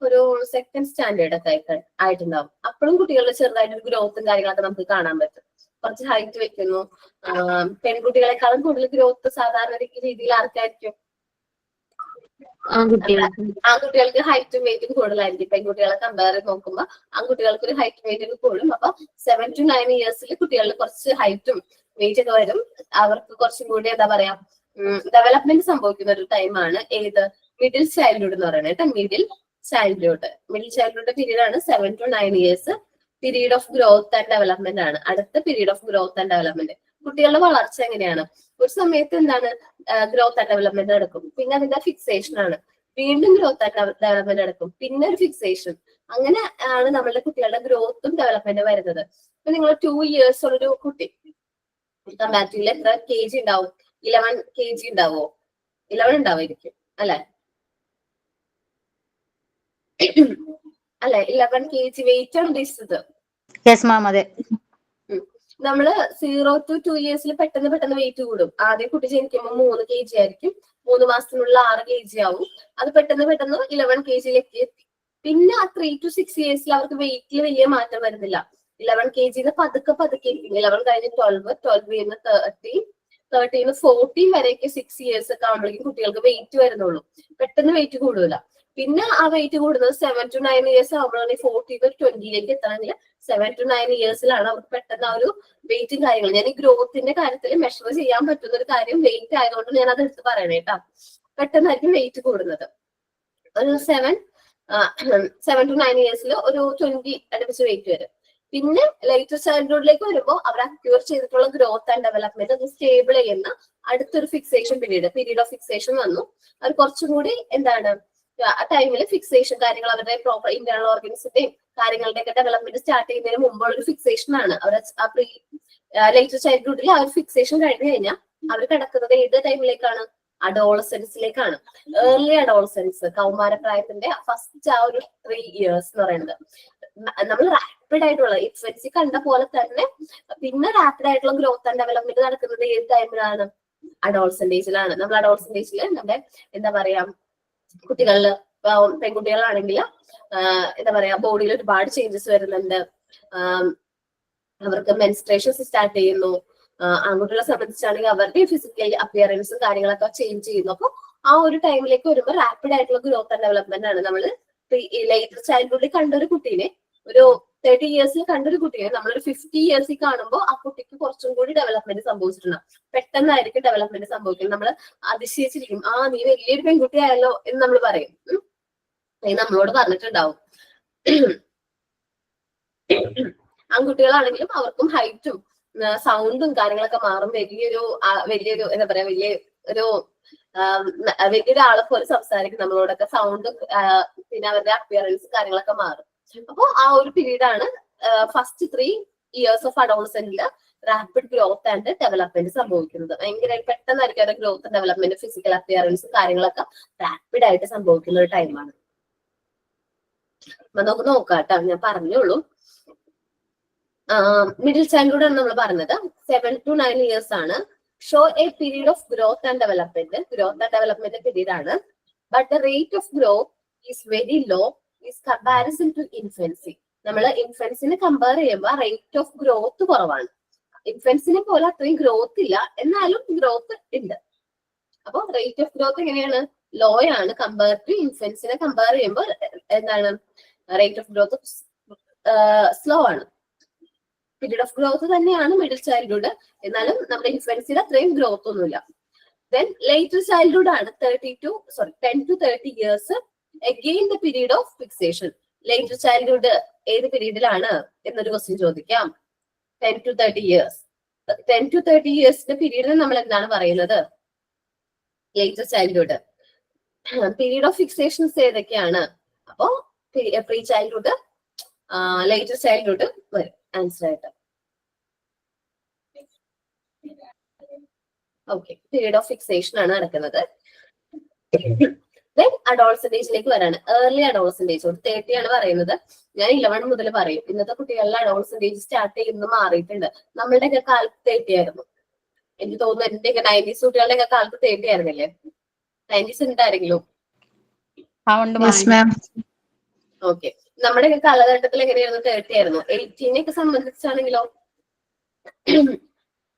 ഒരു സെക്കൻഡ് സ്റ്റാൻഡേർഡ് ഒക്കെ ആയിട്ടുണ്ടാവും. അപ്പോഴും കുട്ടികളുടെ ചെറുതായിട്ട് ഗ്രോത്തും കാര്യങ്ങളൊക്കെ നമുക്ക് കാണാൻ പറ്റും. കുറച്ച് ഹൈറ്റ് വെക്കുന്നു. പെൺകുട്ടികളെക്കാളും കൂടുതൽ ഗ്രോത്ത് സാധാരണ രീതിയിൽ ആർക്കായിരിക്കും? ആൺകുട്ടികൾക്ക് ഹൈറ്റും വെയിറ്റും കൂടുതലായിരിക്കും. പെൺകുട്ടികളെ കമ്പയർ ചെയ്ത് നോക്കുമ്പോൾ ആൺകുട്ടികൾക്ക് ഒരു ഹൈറ്റും വെയിറ്റും കൂടും. അപ്പൊ 7 to 9 years കുട്ടികളിൽ കുറച്ച് ഹൈറ്റും വെയിറ്റ് ഒക്കെ വരും. അവർക്ക് കുറച്ചും കൂടി എന്താ പറയാ ഡെവലപ്മെന്റ് സംഭവിക്കുന്ന ഒരു ടൈമാണ് ഏത്? മിഡിൽ ചൈൽഡ്ഹുഡ് എന്ന് പറയുന്നത്. മിഡിൽ ചൈൽഡ്ഹുഡ് പീരീഡ് ആണ് 7 to 9 years. Period of growth and development ആണ്. അടുത്ത period of growth and development. കുട്ടികളുടെ വളർച്ച എങ്ങനെയാണ്? ഒരു സമയത്ത് എന്താണ് ഗ്രോത്ത് ആൻഡ് ഡെവലപ്മെന്റ് നടക്കും, പിന്നെ അതിന്റെ ഫിക്സേഷൻ ആണ്. വീണ്ടും ഗ്രോത്ത് ആൻഡ് ഡെവലപ്മെന്റ് നടക്കും, പിന്നെ ഒരു ഫിക്സേഷൻ. അങ്ങനെ ആണ് നമ്മളുടെ കുട്ടികളുടെ ഗ്രോത്തും ഡെവലപ്മെന്റും വരുന്നത്. ഇപ്പൊ നിങ്ങൾ 2 years ഉള്ളൊരു കുട്ടി കമ്പാരിറ്റീവ്ലി എത്ര kg ഉണ്ടാവും? 11 kg ഉണ്ടാവോ? 11 ഉണ്ടാവുമായിരിക്കും അല്ലെ? 11 kg വെയിറ്റ് ആണ് ഉദ്ദേശിച്ചത്. Yes ma'am. അതെ. നമ്മള് 0 to 2 years പെട്ടെന്ന് വെയിറ്റ് കൂടും. ആദ്യം കുട്ടി ജനിക്കുമ്പോൾ 3 kg ആയിരിക്കും. 3 മാസത്തിനുള്ള 6 kg ആവും. അത് പെട്ടെന്ന് 11 kgയിലേക്ക് എത്തി. പിന്നെ ആ 3 to 6 years അവർക്ക് വെയിറ്റിൽ വലിയ മാറ്റം വരുന്നില്ല. 11 kg പതുക്കെ 11 കഴിഞ്ഞ് 12, 12 കഴിഞ്ഞ് 30, 13, 14 വരെയൊക്കെ 6 years ഒക്കെ ആകുമ്പോഴേക്കും കുട്ടികൾക്ക് വെയിറ്റ് വരുന്നുള്ളൂ. പെട്ടെന്ന് വെയിറ്റ് കൂടൂല. പിന്നെ ആ വെയിറ്റ് കൂടുന്നത് 7 to 9 years ആകുമ്പോഴാണ് 14 to 20ലേക്ക് എത്തണമെങ്കിൽ 7 to 9 yearsലാണ് അവർക്ക് പെട്ടെന്ന് ആ ഒരു വെയിറ്റും കാര്യങ്ങളും. ഞാൻ ഈ ഗ്രോത്തിന്റെ കാര്യത്തിൽ മെഷർ ചെയ്യാൻ പറ്റുന്ന ഒരു കാര്യം വെയിറ്റ് ആയതുകൊണ്ട് ഞാൻ അത് എടുത്ത് പറയണേ കേട്ടോ. പെട്ടെന്നായിരിക്കും വെയിറ്റ് കൂടുന്നത്. ഒരു 7 to 9 years ഒരു 20 അടുപ്പിച്ച് വെയിറ്റ് വരും. പിന്നെ ലേറ്റർ ചൈൽഡ്ഹുഡിലേക്ക് വരുമ്പോൾ അവർ അക്യൂർ ചെയ്തിട്ടുള്ള ഗ്രോത്ത് ആൻഡ് ഡെവലപ്മെന്റ് അത് സ്റ്റേബിൾ ചെയ്യുന്ന അടുത്തൊരു ഫിക്സേഷൻ പീരീഡ് ഓഫ് ഫിക്സേഷൻ വന്നു. അവർ കുറച്ചും കൂടി എന്താണ് ആ ടൈമിൽ ഫിക്സേഷൻ കാര്യങ്ങൾ അവരുടെ പ്രോപ്പർ ഇന്റേണൽ ഓർഗൻസിന്റെയും കാര്യങ്ങളുടെ ഒക്കെ ഡെവലപ്മെന്റ് സ്റ്റാർട്ട് ചെയ്യുന്നതിന് മുമ്പുള്ള ഒരു ഫിക്സേഷൻ ആണ്. അവർ ആ ലേറ്റർ ചൈൽഡ്ഹുഡിൽ ആ ഒരു ഫിക്സേഷൻ കഴിഞ്ഞു കഴിഞ്ഞാൽ അവർ കിടക്കുന്നത് ഏത് ടൈമിലേക്കാണ്? അഡോളസെൻസിലേക്കാണ്. ഏർലി അഡോളസെൻസ്, കൗമാരപ്രായത്തിന്റെ ഫസ്റ്റ് ആ ഒരു 3 years എന്ന് പറയുന്നത്. നമ്മൾ റാപ്പിഡ് ആയിട്ടുള്ള ഇൻഫൻസി കണ്ട പോലെ തന്നെ പിന്നെ റാപ്പിഡ് ആയിട്ടുള്ള ഗ്രോത്ത് ആൻഡ് ഡെവലപ്മെന്റ് നടക്കുന്നത് ഏത് ടൈമിലാണ്? അഡോളസെന്റ് ഏജിലാണ്. നമ്മൾ അഡോളസെന്റ് ഏജിൽ നമ്മുടെ എന്താ പറയാ കുട്ടികളില് പെൺകുട്ടികളാണെങ്കിൽ എന്താ പറയാ ബോഡിയിൽ ഒരുപാട് ചേഞ്ചസ് വരുന്നുണ്ട്. അവർക്ക് മെൻസ്ട്രേഷൻസ് സ്റ്റാർട്ട് ചെയ്യുന്നു. ആൺകുട്ടികളെ സംബന്ധിച്ചാണെങ്കിൽ അവരുടെ ഫിസിക്കൽ അപ്പിയറൻസും കാര്യങ്ങളൊക്കെ ചേഞ്ച് ചെയ്യുന്നു. അപ്പൊ ആ ഒരു ടൈമിലേക്ക് വരുമ്പോൾ റാപ്പിഡ് ആയിട്ടുള്ള ഗ്രോത്ത് ആൻഡ് ഡെവലപ്മെന്റ് ആണ്. നമ്മൾ ലേറ്റർ ചൈൽഡ്ഹുഡിൽ കണ്ടൊരു കുട്ടീനെ, ഒരു 30 years കണ്ടൊരു കുട്ടീനെ നമ്മളൊരു 50 years കാണുമ്പോൾ ആ കുട്ടിക്ക് കുറച്ചും കൂടി ഡെവലപ്മെന്റ് സംഭവിച്ചിട്ടുണ്ടാവും. പെട്ടെന്നായിരിക്കും ഡെവലപ്മെന്റ് സംഭവിക്കുന്നത്. നമ്മൾ അതിശയിച്ചിരിക്കും, നീ വലിയൊരു പെൺകുട്ടി ആയല്ലോ എന്ന് നമ്മൾ പറയും. നമ്മളോട് പറഞ്ഞിട്ടുണ്ടാവും. ആൺകുട്ടികളാണെങ്കിലും അവർക്കും ഹൈറ്റും സൗണ്ടും കാര്യങ്ങളൊക്കെ മാറും. വലിയൊരു എന്താ പറയാ വലിയൊരാളെ പോലെ സംസാരിക്കും നമ്മളോടൊക്കെ. സൗണ്ടും പിന്നെ അവരുടെ അപ്പിയറൻസ് കാര്യങ്ങളൊക്കെ മാറും. അപ്പൊ ആ ഒരു പീരീഡ് ആണ് ഫസ്റ്റ് 3 years ഓഫ് അഡോളസെന്റില് റാപ്പിഡ് ഗ്രോത്ത് ആൻഡ് ഡെവലപ്മെന്റ് സംഭവിക്കുന്നത്. ഭയങ്കര പെട്ടെന്നായിരിക്കും അവരുടെ growth and development physical appearance കാര്യങ്ങളൊക്കെ റാപ്പിഡ് ആയിട്ട് സംഭവിക്കുന്ന ഒരു ടൈമാണ്. അപ്പൊ നമുക്ക് നോക്കാട്ടോ, ഞാൻ പറഞ്ഞോളൂ. മിഡിൽ ചൈൽഡ്ഹുഡ് ആണ് നമ്മൾ പറഞ്ഞത്. 7 to 9 years ആണ്. Show a period of growth and development period ആണ്. But the rate of growth is very low is comparison to infancy. നമ്മൾ ഇൻഫൻസിനെ കമ്പയർ ചെയ്യുമ്പോൾ റേറ്റ് ഓഫ് ഗ്രോത്ത് കുറവാണ്. ഇൻഫൻസിനെ പോലെ അത്രയും ഗ്രോത്ത് ഇല്ല, എന്നാലും ഗ്രോത്ത് ഉണ്ട്. അപ്പൊ റേറ്റ് ഓഫ് ഗ്രോത്ത് എങ്ങനെയാണ്? ലോ ആണ്. കമ്പയർ ടു ഇൻഫൻസിനെ കമ്പയർ ചെയ്യുമ്പോൾ എന്താണ്? റേറ്റ് ഓഫ് ഗ്രോത്ത് സ്ലോ ആണ്. പീരീഡ് ഓഫ് ഗ്രോത്ത് തന്നെയാണ് മിഡിൽ ചൈൽഡ്ഹുഡ്, എന്നാലും നമ്മുടെ ഇൻഫൻസിൽ അത്രയും ഗ്രോത്ത് ഒന്നുമില്ല. ദെൻ ലേറ്റർ ചൈൽഡ്ഹുഡ് ആണ് 10 to 30 years. Again the period of fixation. Later childhood ഏത് പീരീഡിലാണ് എന്നൊരു ക്വസ്റ്റ്യൻ ചോദിക്കാം. 10 to 30 years. 10 to 30 yearsന്റെ പീരീഡിന് നമ്മൾ എന്താണ് പറയുന്നത്? Later childhood. പീരീഡ് ഓഫ് ഫിക്സേഷൻസ് ഏതൊക്കെയാണ്? അപ്പോ പ്രീ ചൈൽഡ്ഹുഡ്, ലേറ്റർ ചൈൽഡ്ഹുഡ് വരും ആൻസർ ആയിട്ട്. ഓക്കെ, പീരീഡ് ഓഫ് ഫിക്സേഷൻ ആണ് നടക്കുന്നത്. ദെൻ അഡോൾസന്റേജിലേക്ക് വരാണ്. ഏർലി അഡോൾസന്റേജ് 30 ആണ് പറയുന്നത്. ഞാൻ 11 മുതൽ പറയും. ഇന്നത്തെ കുട്ടികളിലെ അഡോൾസന്റേജ് സ്റ്റാർട്ട് ചെയ്യുന്നത് മാറിയിട്ടുണ്ട്. നമ്മളുടെയൊക്കെ കാലത്ത് 30 ആയിരുന്നു. എനിക്ക് തോന്നുന്നു എന്റെയൊക്കെ 90s കുട്ടികളുടെയൊക്കെ കാലത്ത് 30 ആയിരുന്നില്ലേ? 90s ഉണ്ടായിരുന്നെങ്കിലും. ഓക്കെ, നമ്മുടെയൊക്കെ കാലഘട്ടത്തിൽ എങ്ങനെയായിരുന്നു? 30 ആയിരുന്നു. 18 സംബന്ധിച്ചാണെങ്കിലോ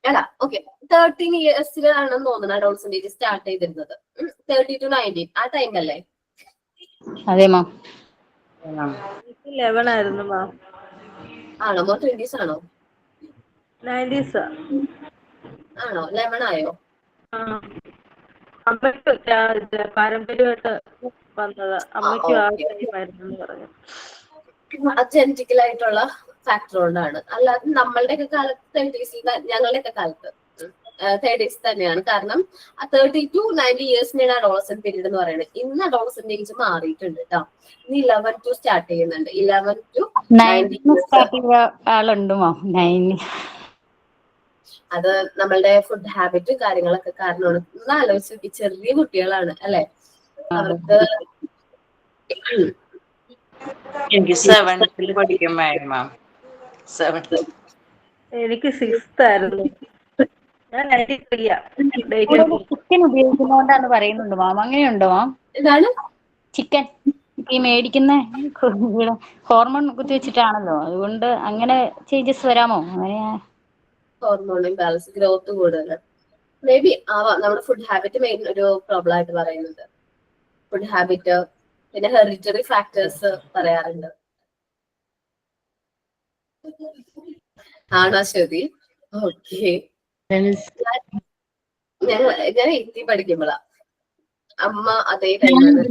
അല്ല, ഓക്കെ, 13 ഇയേഴ്സിലാണെന്ന് തോന്നുന്നു അഡോൾസന്റേജ് സ്റ്റാർട്ട് ചെയ്തിരുന്നത്. 30 to 19 ആ ടൈമല്ലേ? അതെ മാം. 11 ആയിരുന്നു മാം. ആണോ? 20s ആണോ? 90s. ആണോ? 11 ആയോ? അമ്മയ്ക്ക് പാരമ്പര്യമായിട്ട് വന്നത്. അമ്മയ്ക്ക് ആ ടൈമായിരുന്നു പറഞ്ഞു. ജനറ്റിക്കൽ ആയിട്ടുള്ള ഫാക്ടർ കൊണ്ടാണ്. അല്ലാതെ നമ്മളുടെയൊക്കെ കാലത്ത് 30s, ഞങ്ങളുടെയൊക്കെ കാലത്ത് 30s തന്നെയാണ്. കാരണം 30 to 90 ഇയേഴ്സിനാണ് അഡോളസെന്റ് പീരീഡ് എന്ന് പറയുന്നത്. ഇന്ന് അഡോളസെന്റ് ഏജ് മാറിയിട്ടുണ്ട് കേട്ടോ. ഇനി 11 to സ്റ്റാർട്ട് ചെയ്യുന്നുണ്ട്. 11 to 90 ആളുണ്ട് മാം. അത് നമ്മളുടെ ഫുഡ് ഹാബിറ്റ് കാര്യങ്ങളൊക്കെ കാരണമാണ്. ഒന്ന് ആലോചിച്ച്, ചെറിയ കുട്ടികളാണ് അല്ലെ? അവർക്ക് എനിക്ക് 7th പഠിക്കുമ്പോഴായിരുന്നു മാം. 7th. എനിക്ക് 6th ആയിരുന്നു. ഞാൻ ചിക്കൻ ഉപയോഗിക്കുന്നോണ്ടാണ് പറയുന്നുണ്ട് മാം. അങ്ങനെയുണ്ടോ മാം? എന്താണ് ചിക്കൻ ഈ മേടിക്കുന്ന ഹോർമോൺ കുത്തിവെച്ചിട്ടാണല്ലോ, അതുകൊണ്ട് അങ്ങനെ ചേഞ്ചസ് വരാമോ? അങ്ങനെയാ ഹോർമോൺ ഇംബാലൻസ്, ഗ്രോത്ത് കൂടുതൽ മേ ബി ആവാം. നമ്മുടെ ഫുഡ് ഹാബിറ്റ് മെയിൻ ഒരു പ്രോബ്ലം ആയിട്ട് പറയുന്നത്. ഫുഡ് ഹാബിറ്റ്, പിന്നെ ഹെറിഡിറ്ററി ഫാക്ടേഴ്സ് പറയാറുണ്ട്. ആണോ ശരി? ഓക്കെ, ഞാൻ 8th പഠിക്കുമ്പോഴാ. അമ്മ അതേ ടൈമാണ്.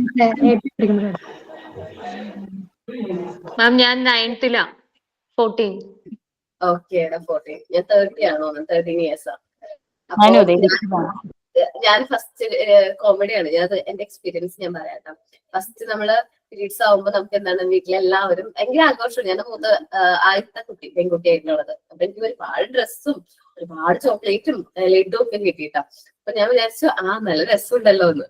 മാം ഞാൻ 9th 14. ഓക്കെ, 14. ഞാൻ 30 ആണോ? 13 ഇയേഴ്സാ. ഞാൻ ഫസ്റ്റ് കോമഡിയാണ്. ഞാൻ എന്റെ എക്സ്പീരിയൻസ് ഞാൻ പറയാം. ഫസ്റ്റ് നമ്മള് പീരീഡ്സ് ആവുമ്പോ നമുക്ക് എന്താണ്, വീട്ടിലെല്ലാവരും ഭയങ്കര ആഘോഷമാണ്. ഞാൻ ആദ്യത്തെ കുട്ടി പെൺകുട്ടി ആയിട്ടുള്ളത്. അപ്പൊ എനിക്ക് ഒരുപാട് ഡ്രസ്സും ഒരുപാട് ചോക്ലേറ്റും ലഡും ഒക്കെ കിട്ടിയിട്ടാ. അപ്പൊ ഞാൻ വിചാരിച്ചു നല്ല രസമുണ്ടല്ലോ എന്ന്.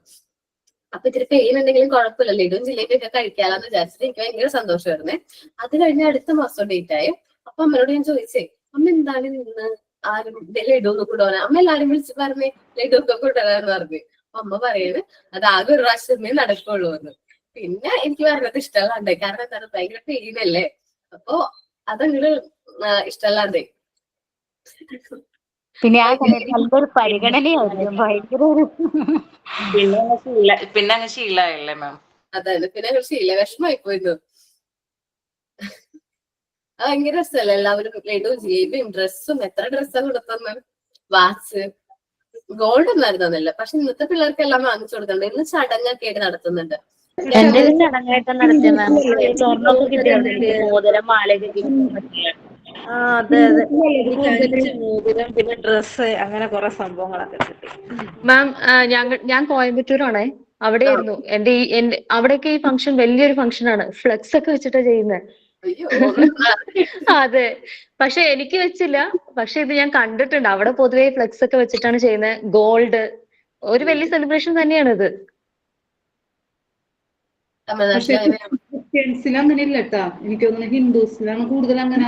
അപ്പൊ ഇത്തിരി പെയിൻ ഉണ്ടെങ്കിലും കുഴപ്പമില്ല, ലഡും ജിലേബിയും ഒക്കെ കഴിക്കാമെന്ന് വിചാരിച്ചിട്ട് എനിക്ക് ഭയങ്കര സന്തോഷമായിരുന്നേ. അത് കഴിഞ്ഞ അടുത്ത മാസം ഡേറ്റ് ആയി. അപ്പൊ അമ്മയോട് ഞാൻ ചോദിച്ചേ, അമ്മ എന്താണ് നിന്ന് ആരും ലഡു ഒന്ന് കൊണ്ടുപോകാൻ? അമ്മ എല്ലാരും വിളിച്ച് പറഞ്ഞേ ലഡു ഒക്കെ കൊണ്ടുവരാന്ന് പറഞ്ഞു. അമ്മ പറയാണ് അത് ആകെ ഒരു പ്രാവശ്യമേ നടക്കുള്ളൂ എന്ന്. പിന്നെ എനിക്ക് പറഞ്ഞത് ഇഷ്ടമല്ലാണ്ടേ. കാരണം എന്താണ്, ഭയങ്കര പെയിൻ അല്ലേ. അപ്പൊ അതങ്ങനെ ഇഷ്ടമല്ലാണ്ടേ. പിന്നെ ആ സമയത്ത് നല്ലൊരു പരിഗണനയായിരുന്നു. ഭയങ്കര പിന്നെ അങ്ങ് ശീലമായില്ലേ മാം? അതാണ്, പിന്നെ ശീല വിഷമായി പോയിരുന്നു. ഭയങ്കര രസമല്ലേ എല്ലാവരും ലഡും ജിലേബിയും ഡ്രസ്സും. എത്ര ഡ്രസ്സാ കൊടുത്തന്ന്? വാച്ച്, ഗോൾഡ് ഒന്നും ആയിരുന്നില്ല. പക്ഷെ ഇന്നത്തെ പിള്ളേർക്കെല്ലാം വാങ്ങിച്ചു കൊടുക്കുന്നുണ്ട്. ഇന്ന് ചടങ്ങൊക്കെ ആയിട്ട് നടത്തുന്നുണ്ട്. എന്റെ ചടങ്ങായിട്ട് നടത്തിയ മാം. സ്വർണ്ണമൊക്കെ കിട്ടിയായിരുന്നു. മോതിരം, മാലയൊക്കെ കിട്ടിയ. അതെ അതെ, മോതിരം, പിന്നെ ഡ്രസ്സ്, അങ്ങനെ കുറെ സംഭവങ്ങളൊക്കെ കിട്ടി. മാം ഞാൻ കോയമ്പത്തൂരാണേ. അവിടെയായിരുന്നു എന്റെ അവിടെയൊക്കെ ഈ ഫംഗ്ഷൻ വലിയൊരു ഫംഗ്ഷനാണ്. ഫ്ലെക്സ് ഒക്കെ വെച്ചിട്ടാ ചെയ്യുന്നത്. അതെ, പക്ഷെ എനിക്ക് വെച്ചില്ല. പക്ഷെ ഇത് ഞാൻ കണ്ടിട്ടുണ്ട്. അവിടെ പൊതുവെ ഫ്ലെക്സ് ഒക്കെ വെച്ചിട്ടാണ് ചെയ്യുന്നത്. ഗോൾഡ് ഒരു വലിയ സെലിബ്രേഷൻ തന്നെയാണ് ഇത്. ക്രിസ്ത്യൻസിൽ അങ്ങനെ ഇല്ല കേട്ടാ. എനിക്ക് തോന്നുന്നു ഹിന്ദുസിലാണ് കൂടുതൽ അങ്ങനെ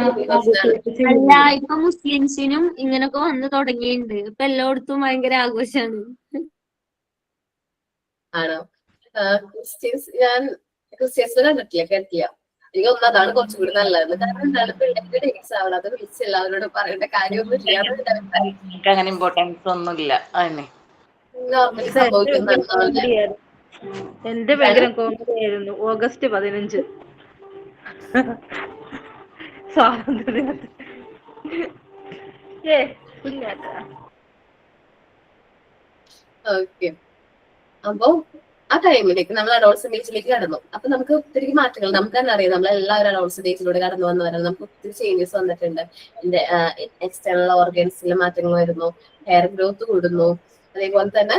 അല്ല, ഇപ്പൊ മുസ്ലിംസിനും ഇങ്ങനൊക്കെ വന്ന് തുടങ്ങിയിട്ടുണ്ട്. ഇപ്പൊ എല്ലായിടത്തും ഭയങ്കര ആഘോഷാണ്. ആണോ? ക്രിസ്ത്യൻസിനെ കണ്ടിട്ടില്ല, കേട്ടില്ല. എനിക്ക് തോന്നുന്നു അതാണ് കുറച്ചും കൂടി നല്ലത്. കാരണം എന്താണ്, പിള്ളേരുടെ ഡേറ്റ്സ് ആവണം. അത് വിളിച്ച് എല്ലാവരോടും പറയേണ്ട കാര്യമൊന്നും ഇല്ല. അങ്ങനെ ഇമ്പോർട്ടൻസ് ഒന്നും ഇല്ല. അതന്നെ നോർമലി സംഭവിക്കുന്നതാണ്. എന്റെ ഭയങ്കര കോമഡി ആയിരുന്നു ഓഗസ്റ്റ് 15 സ്വാതന്ത്ര്യദിനത്തിൽ. ഓക്കെ, അപ്പൊ ആ ടൈമിലേക്ക് നമ്മൾ അഡോൾസന്റേജിലേക്ക് കടന്നു. അപ്പൊ നമുക്ക് ഒത്തിരി മാറ്റങ്ങൾ നമുക്ക് തന്നെ അറിയാം. നമ്മളെല്ലാവരും അഡോൾസന്റേജിലൂടെ കടന്നു വന്നവരാണ്. നമുക്ക് ഒത്തിരി ചേഞ്ചസ് വന്നിട്ടുണ്ട്. എക്സ്റ്റേണൽ ഓർഗൻസിലെ മാറ്റങ്ങൾ വരുന്നു, ഹെയർ ഗ്രോത്ത് കൂടുന്നു, അതേപോലെ തന്നെ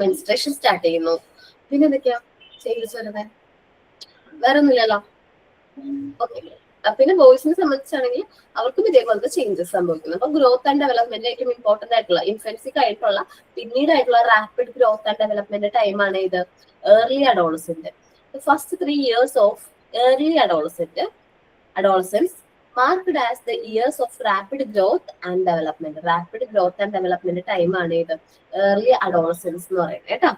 മെൻസ്ട്രേഷൻ സ്റ്റാർട്ട് ചെയ്യുന്നു. പിന്നെ എന്തൊക്കെയാ ചേഞ്ചസ് വരുന്നത്? വേറെ ഒന്നുമില്ലല്ലോ. ഓക്കെ. പിന്നെ ബോയ്സിനെ സംബന്ധിച്ചാണെങ്കിൽ അവർക്കും ഇതേപോലത്തെ ചേഞ്ചസ് സംഭവിക്കുന്നു. അപ്പൊ ഗ്രോത്ത് ആൻഡ് ഡെവലപ്മെന്റ് ഏറ്റവും ഇമ്പോർട്ടന്റ് ആയിട്ടുള്ള ഇൻഫൻസിക് ആയിട്ടുള്ള പിന്നീടായിട്ടുള്ള റാപ്പിഡ് ഗ്രോത്ത് ആൻഡ് ഡെവലപ്മെന്റ് ടൈമാണ് ഇത് early adolescent. First 3 years of early adolescence marked as the years of rapid growth and development. Rapid growth and development ടൈമാണ് ഇത് ഏർലി അഡോളസെൻസ് എന്ന് പറയുന്നത് കേട്ടോ.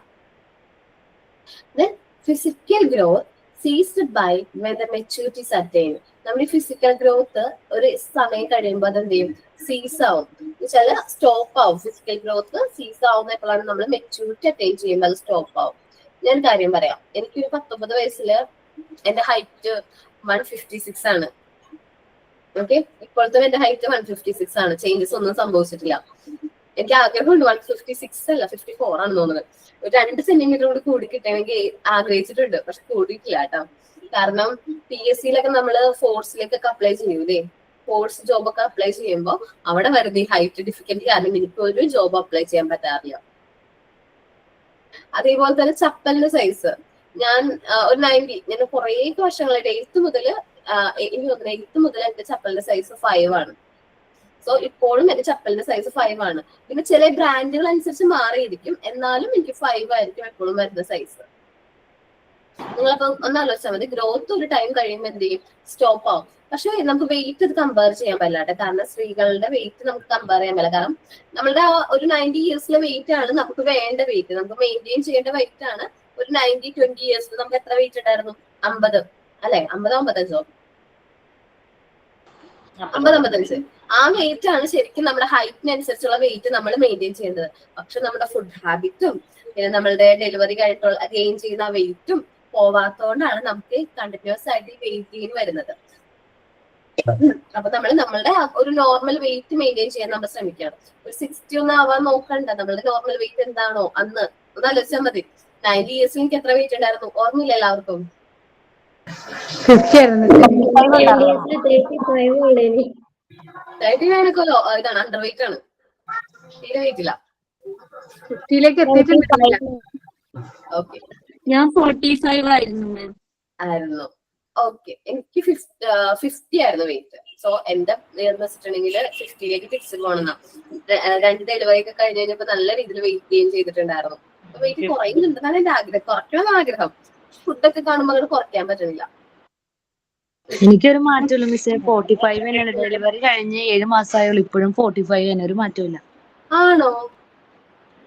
Then physical growth seized by when the maturity is attained. നമ്മുടെ physical growth ഒരു സമയം കഴിയുമ്പോൾ അത് എന്ത് ചെയ്യും? സീസ് ആവും. എന്നുവെച്ചാൽ സ്റ്റോപ്പ് ആവും. ഫിസിക്കൽ ഗ്രോത്ത് സീസ് ആവുന്ന എപ്പോഴാണ് നമ്മൾ മെച്യൂരിറ്റി അറ്റൈൻ ചെയ്യുമ്പോൾ അത് സ്റ്റോപ്പ് ആവും. ഞാൻ കാര്യം പറയാം. എനിക്കൊരു 19 വയസ്സില് എന്റെ ഹൈറ്റ് 156 ആണ്. ഓക്കെ, ഇപ്പോഴത്തെ എന്റെ ഹൈറ്റ് 156 ആണ്. ചേഞ്ചസ് ഒന്നും സംഭവിച്ചിട്ടില്ല. എനിക്ക് ആഗ്രഹമുണ്ട് 156 അല്ല 54 ആണെന്ന് തോന്നുന്നത്. ഒരു 2 സെന്റിമീറ്റർ കൂടി കൂടി കിട്ടണമെങ്കിൽ ആഗ്രഹിച്ചിട്ടുണ്ട്. പക്ഷെ കൂടിയിട്ടില്ല കേട്ടോ. കാരണം PSCയിലൊക്കെ നമ്മള് ഫോഴ്സിലേക്കൊക്കെ അപ്ലൈ ചെയ്യൂലേ, ഫോഴ്സ് ജോബ് ഒക്കെ അപ്ലൈ ചെയ്യുമ്പോൾ അവിടെ വരുന്ന ഈ ഹൈറ്റ് ഡിഫിക്കൽറ്റി കാരണം എനിക്ക് ഒരു ജോബ് അപ്ലൈ ചെയ്യാൻ പറ്റാറില്ല. അതേപോലെ തന്നെ ചപ്പലിന്റെ സൈസ് ഞാൻ ഒരു 90, ഞാൻ കുറേ വർഷങ്ങളായിട്ട് 8th മുതൽ എന്റെ ചപ്പലിന്റെ സൈസ് 5 ആണ്. സോ ഇപ്പോഴും എന്റെ ചപ്പലിന്റെ സൈസ് 5 ആണ്. പിന്നെ ചില ബ്രാൻഡുകൾ അനുസരിച്ച് മാറിയിരിക്കും, എന്നാലും എനിക്ക് 5 ആയിരിക്കും എപ്പോഴും വരുന്ന സൈസ്. നിങ്ങളപ്പോ ഒന്ന് ആലോചിച്ചാൽ മതി. ഗ്രോത്ത് ഒരു ടൈം കഴിയുമ്പോൾ എന്ത് ചെയ്യും? സ്റ്റോപ്പ് ആവും. പക്ഷെ നമുക്ക് വെയിറ്റ് ഇത് കമ്പയർ ചെയ്യാൻ പറ്റില്ല. കാരണം സ്ത്രീകളുടെ വെയിറ്റ് നമുക്ക് കമ്പയർ ചെയ്യാൻ പറ്റില്ല. കാരണം നമ്മളുടെ ഒരു 90 yearsലെ വെയിറ്റ് ആണ് നമുക്ക് വേണ്ട വെയിറ്റ്, നമുക്ക് മെയിൻറ്റെയിൻ ചെയ്യേണ്ട വെയിറ്റ് ആണ്. ഒരു 20 years നമുക്ക് എത്ര വെയിറ്റ് ഉണ്ടായിരുന്നു? 50 അല്ലെ? 50-55 ആ വെയിറ്റ് ആണ് ശരിക്കും നമ്മുടെ ഹൈറ്റിനനുസരിച്ചുള്ള വെയിറ്റ് നമ്മൾ മെയിൻറ്റെയിൻ ചെയ്യേണ്ടത്. പക്ഷെ നമ്മുടെ ഫുഡ് ഹാബിറ്റും പിന്നെ നമ്മളുടെ ഡെലിവറി കഴിഞ്ഞിട്ടുള്ള ഗെയിൻ ചെയ്യുന്ന വെയിറ്റും പോവാത്തതുകൊണ്ടാണ് നമുക്ക് കണ്ടിന്യൂസ് ആയിട്ട് ഈ വെയിറ്റ് ഗെയിൻ വരുന്നത്. അപ്പൊ നമ്മളുടെ ഒരു നോർമൽ വെയിറ്റ് മെയിൻറ്റെയിൻ ചെയ്യാൻ നമ്മൾ ശ്രമിക്കണം. ഒരു 60 ഒന്നും ആവാൻ നോക്കണ്ട. നമ്മളുടെ നോർമൽ വെയിറ്റ് എന്താണോ അന്ന് ഒന്ന് ആലോചിച്ചാൽ മതി. 90 years എനിക്ക് എത്ര വെയിറ്റ് ഉണ്ടായിരുന്നു? ഓർമ്മയില്ല എല്ലാവർക്കും? 39 ഇതാണ് അണ്ടർ വെയിറ്റ് ആണ്. തീരെ വെയിറ്റ് ഇല്ല. 50ലേക്ക് എത്തിയിട്ടുണ്ട്. ഓക്കെ, ഞാൻ 45 ആയിരുന്നു. ഓക്കെ, എനിക്ക് 50 ആയിരുന്നു വെയിറ്റ്. സോ എന്റെ വെച്ചിട്ടുണ്ടെങ്കിൽ 50ലേക്ക് ഫിക്സ് പോകണമെന്നാ. 2 ഡെലിവറി ഒക്കെ കഴിഞ്ഞ് കഴിഞ്ഞപ്പോ നല്ല രീതിയിൽ വെയിറ്റ് ഗെയിൻ ചെയ്തിട്ടുണ്ടായിരുന്നു. വെയിറ്റ് കുറയുന്നുണ്ടെന്നാണ് എന്റെ ആഗ്രഹം. കുറയ്ക്കണം ആഗ്രഹം. ഫുഡൊക്കെ കാണുമ്പോൾ അങ്ങോട്ട് കുറയ്ക്കാൻ പറ്റുന്നില്ല. എനിക്കൊരു മാറ്റമില്ല മിസ്സേ. 45 തന്നെയാണ്. ഡെലിവറി കഴിഞ്ഞ് 7 മാസമായുള്ളൂ. ഇപ്പോഴും 45 തന്നെ, ഒരു മാറ്റമില്ല. ആണോ?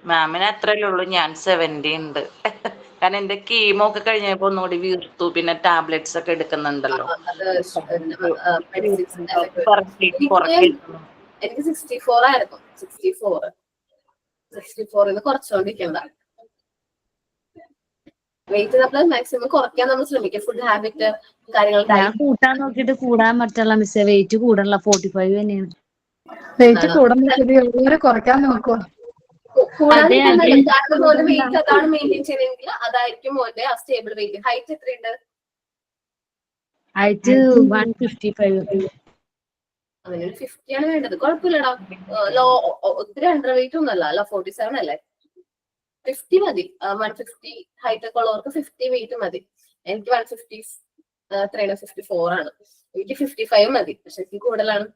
മാമിന് അത്രയല്ലേ ഉള്ളൂ. ഞാൻ 70 ഉണ്ട്. കാരണം എന്റെ കീമോ ഒക്കെ കഴിഞ്ഞപ്പോ ഒന്നുകൂടി വീർത്തു. പിന്നെ ടാബ്ലറ്റ്സ് ഒക്കെ എടുക്കുന്നുണ്ടല്ലോ. എനിക്ക് 64 ആയിരുന്നു. 64 കുറച്ചുകൊണ്ടിരിക്കണ്ട. വെയിറ്റ് നമ്മൾ മാക്സിമം കുറയ്ക്കാൻ നമ്മൾ ശ്രമിക്കുക. ഫുഡ് ഹാബിറ്റ് കാര്യങ്ങൾ കൂട്ടാൻ നോക്കിയിട്ട് കൂടാൻ പറ്റില്ല മിസ്സേ. വെയിറ്റ് കൂടണല്ല, 45 തന്നെയാണ്. വെയിറ്റ് കൂടുന്ന കുറയ്ക്കാൻ നോക്കുക. കാരണം മോന്റെ വെയിറ്റ് അതാണ് മെയിൻറ്റെയിൻ ചെയ്യണമെങ്കിൽ അതായിരിക്കും മോന്റെ ആ സ്റ്റേബിൾ വെയിറ്റ്. ഹൈറ്റ് എത്രയുണ്ട്? ഹൈറ്റ് 155. അങ്ങനെ 50 ആണ് വേണ്ടത്. കുഴപ്പമില്ലടാ. ഒത്തിരി അണ്ടർ വെയിറ്റ് ഒന്നല്ല. 47 അല്ലേ? 50 മതി. 150 ഹൈറ്റ് ഒക്കെ ഉള്ളവർക്ക് 50 വെയിറ്റ് മതി. എനിക്ക് 150 54 ആണ്. എനിക്ക് 55 മതി. പക്ഷെ എനിക്ക് കൂടുതലാണ്.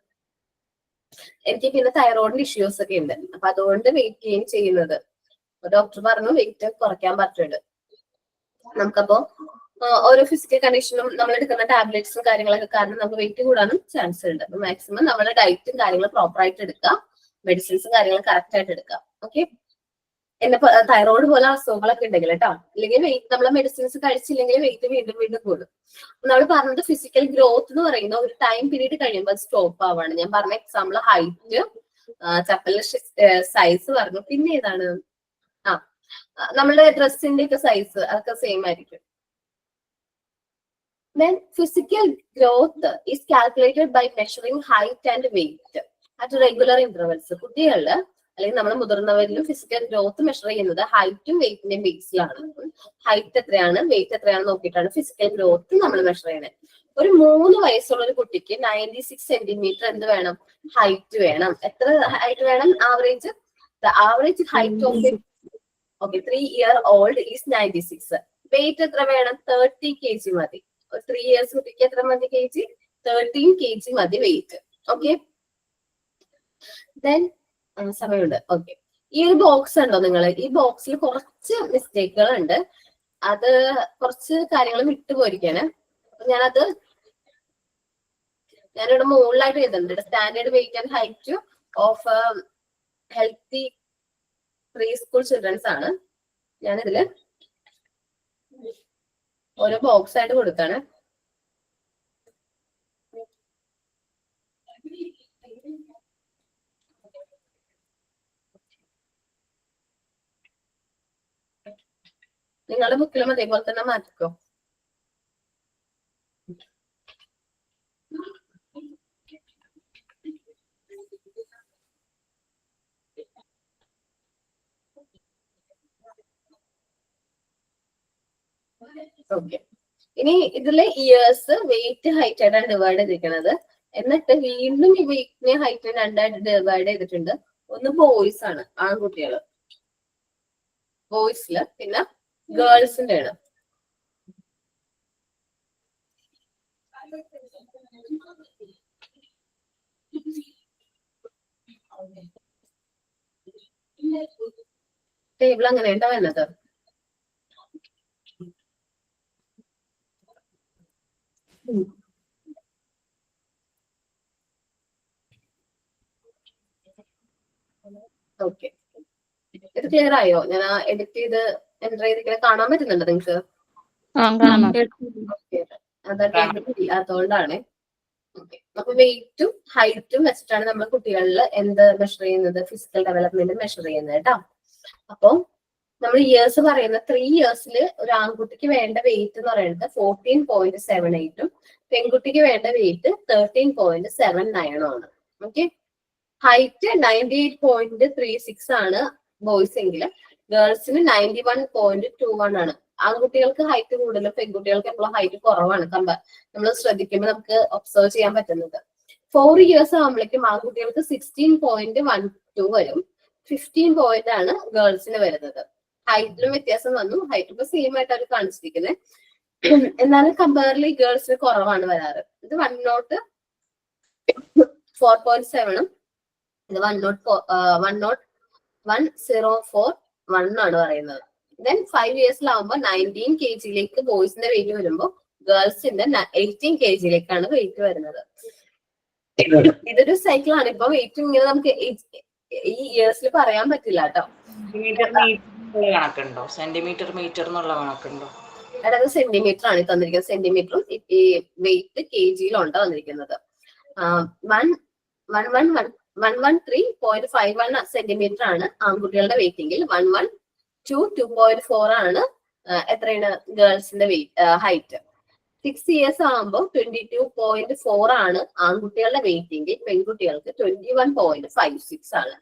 എനിക്ക് പിന്നെ തൈറോയിഡിന്റെ ഇഷ്യൂസ് ഒക്കെ ഉണ്ട്. അപ്പൊ അതുകൊണ്ട് വെയിറ്റ് ഗെയിൻ ചെയ്യുന്നത്. ഡോക്ടർ പറഞ്ഞു വെയിറ്റ് കുറയ്ക്കാൻ പറ്റുന്നുണ്ട്. നമുക്കപ്പോ ഓരോ ഫിസിക്കൽ കണ്ടീഷനും നമ്മൾ എടുക്കുന്ന ടാബ്ലറ്റ്സും കാര്യങ്ങളൊക്കെ കാരണം നമുക്ക് വെയിറ്റ് കൂടാനും ചാൻസ് ഉണ്ട്. അപ്പൊ മാക്സിമം നമ്മുടെ ഡയറ്റും കാര്യങ്ങളും പ്രോപ്പർ ആയിട്ട് എടുക്കുക. മെഡിസിൻസും കാര്യങ്ങളും കറക്റ്റ് ആയിട്ട് എടുക്കുക. ഓക്കെ, എന്നെ തൈറോയിഡ് പോലെ അസുഖങ്ങളൊക്കെ ഉണ്ടെങ്കിൽ കേട്ടോ. അല്ലെങ്കിൽ വെയിറ്റ് നമ്മളെ മെഡിസിൻസ് കഴിച്ചില്ലെങ്കിൽ വെയിറ്റ് വീണ്ടും വീണ്ടും കൂടും. നമ്മൾ പറഞ്ഞത് ഫിസിക്കൽ ഗ്രോത്ത് എന്ന് പറയുന്ന ഒരു ടൈം പീരീഡ് കഴിയുമ്പോൾ സ്റ്റോപ്പ് ആവാണ്. ഞാൻ പറഞ്ഞ എക്സാമ്പിൾ ഹൈറ്റ്, ചപ്പലിന്റെ സൈസ് പറഞ്ഞു. പിന്നെ ഏതാണ്? നമ്മളുടെ ഡ്രസ്സിന്റെ ഒക്കെ സൈസ് അതൊക്കെ സെയിം ആയിരിക്കും. Then physical growth is calculated by measuring height and weight at regular intervals. കുട്ടികളില് അല്ലെങ്കിൽ നമ്മൾ മുതിർന്നവരിലും ഫിസിക്കൽ ഗ്രോത്ത് മെഷർ ചെയ്യുന്നത് ഹൈറ്റും വെയിറ്റിന്റെയും ബേസിലാണ്. ഹൈറ്റ് എത്രയാണ്, വെയിറ്റ് എത്രയാണ് നോക്കിയിട്ടാണ് ഫിസിക്കൽ ഗ്രോത്ത് നമ്മൾ മെഷർ ചെയ്യുന്നത്. ഒരു 3 വയസ്സുള്ള ഒരു കുട്ടിക്ക് 96 സെന്റിമീറ്റർ എന്ത് വേണം? ഹൈറ്റ് വേണം. എത്ര ഹൈറ്റ് വേണം? Average average height of 3 year old is 96. Weight എത്ര വേണം? 30 kg മതി. 3 years കുട്ടിക്ക് എത്ര മതി kg? 13 kg മതി വെയിറ്റ്. ഓക്കെ, ദെൻ സമയമുണ്ട്. ഓക്കെ, ഈ ഒരു ബോക്സ് ഉണ്ടോ നിങ്ങൾ? ഈ ബോക്സിൽ കുറച്ച് മിസ്റ്റേക്കുകൾ ഉണ്ട്. അത് കുറച്ച് കാര്യങ്ങൾ വിട്ടുപോയിരിക്കാണ്. ഞാനിവിടെ മുകളിലായിട്ട് എഴുതുന്നുണ്ട്. Standard weight and height of healthy pre school childrens ആണ്. ഞാനിതില് ഓരോ ബോക്സ് ആയിട്ട് കൊടുക്കാണ്. നിങ്ങളുടെ ബുക്കിലും അതേപോലെ തന്നെ മാറ്റിക്കോ. ഓക്കെ, ഇനി ഇതിലെ ഇയേഴ്സ് വെയിറ്റ് ഹൈറ്റ് ആയിട്ടാണ് ഡിവൈഡ് ചെയ്തിരിക്കുന്നത്. എന്നിട്ട് വീണ്ടും ഈ വെയിറ്റിനെ ഹൈറ്റിനെ രണ്ടായിട്ട് ഡിവൈഡ് ചെയ്തിട്ടുണ്ട്. ഒന്ന് ബോയ്സ് ആണ്, ആൺകുട്ടികൾ ബോയ്സില്, പിന്നെ ഗേൾസിന്റെ ആണ്. ടേബിൾ അങ്ങനെയുണ്ടോ വരുന്നത്? ഓക്കെ, ഇത് ക്ലിയർ ആയോ? ഞാൻ എഡിറ്റ് ചെയ്ത് എൻ്റർ ചെയ്തിങ്ങനെ കാണാൻ പറ്റുന്നുണ്ടോ നിങ്ങക്ക്? അതുകൊണ്ടാണ്. ഓക്കെ, അപ്പൊ വെയിറ്റും ഹൈറ്റും വെച്ചിട്ടാണ് നമ്മൾ കുട്ടികളിൽ എന്ത് മെഷർ ചെയ്യുന്നത്? ഫിസിക്കൽ ഡെവലപ്മെന്റ് മെഷർ ചെയ്യുന്നത് കേട്ടോ. അപ്പൊ നമ്മൾ ഇയേഴ്സ് പറയുന്ന 3 yearsൽ ഒരു ആൺകുട്ടിക്ക് വേണ്ട വെയിറ്റ് എന്ന് പറയുന്നത് 14.78ഉം പെൺകുട്ടിക്ക് വേണ്ട വെയിറ്റ് 13.79 ആണ്. ഓക്കെ, ഹൈറ്റ് 98.36 ആണ് ബോയ്സ് എങ്കിൽ ഗേൾസിന് 91.21 ആണ്. ആൺകുട്ടികൾക്ക് ഹൈറ്റ് കൂടുതലും പെൺകുട്ടികൾക്ക് എപ്പോഴും ഹൈറ്റ് കുറവാണ്. നമ്മൾ ശ്രദ്ധിക്കുമ്പോൾ നമുക്ക് ഒബ്സർവ് ചെയ്യാൻ പറ്റുന്നത്. 4 years ആകുമ്പോഴേക്കും ആൺകുട്ടികൾക്ക് 16.12 വരും. 15 point ആണ് ഗേൾസിന് വരുന്നത്. ഹൈറ്റിലും വ്യത്യാസം വന്നു. ഹൈറ്റ് ഇപ്പൊ സെയിം ആയിട്ട് അവർ കാണിച്ചിരിക്കുന്നത്. എന്നാലും കമ്പയർലി ഗേൾസിന് കുറവാണ് വരാറ്. ഇത് 104.7ഉം ഇത് 104.1 ആണ് പറയുന്നത്. ദെൻ 5 yearsലാവുമ്പോൾ 19 kgയിലേക്ക് ബോയ്സിന്റെ വെയിറ്റ് വരുമ്പോൾ ഗേൾസിന്റെ 18 kgയിലേക്കാണ് വെയിറ്റ് വരുന്നത്. ഇതൊരു സൈക്കിൾ ആണ്. ഇപ്പൊ വെയിറ്റ് ഇങ്ങനെ നമുക്ക് ഈ ഇയേഴ്സിൽ പറയാൻ പറ്റില്ല കേട്ടോ. കണക്കുണ്ടോ? സെന്റിമീറ്റർ മീറ്റർ എന്നുള്ള കണക്കുണ്ടോ? അതായത് സെന്റിമീറ്റർ ആണ് തന്നിരിക്കുന്നത്. സെന്റിമീറ്ററും ഈ വെയിറ്റ് kgയിലുണ്ട് തന്നിരിക്കുന്നത്. 113.51 സെന്റിമീറ്റർ ആണ് ആൺകുട്ടികളുടെ വെയിറ്റെങ്കിൽ 112.2.4 ആണ് എത്രയാണ് ഗേൾസിന്റെ ഹൈറ്റ്. 6 years ആകുമ്പോൾ 22.4 ആണ് ആൺകുട്ടികളുടെ വെയിറ്റെങ്കിൽ പെൺകുട്ടികൾക്ക് 21.56 ആണ്.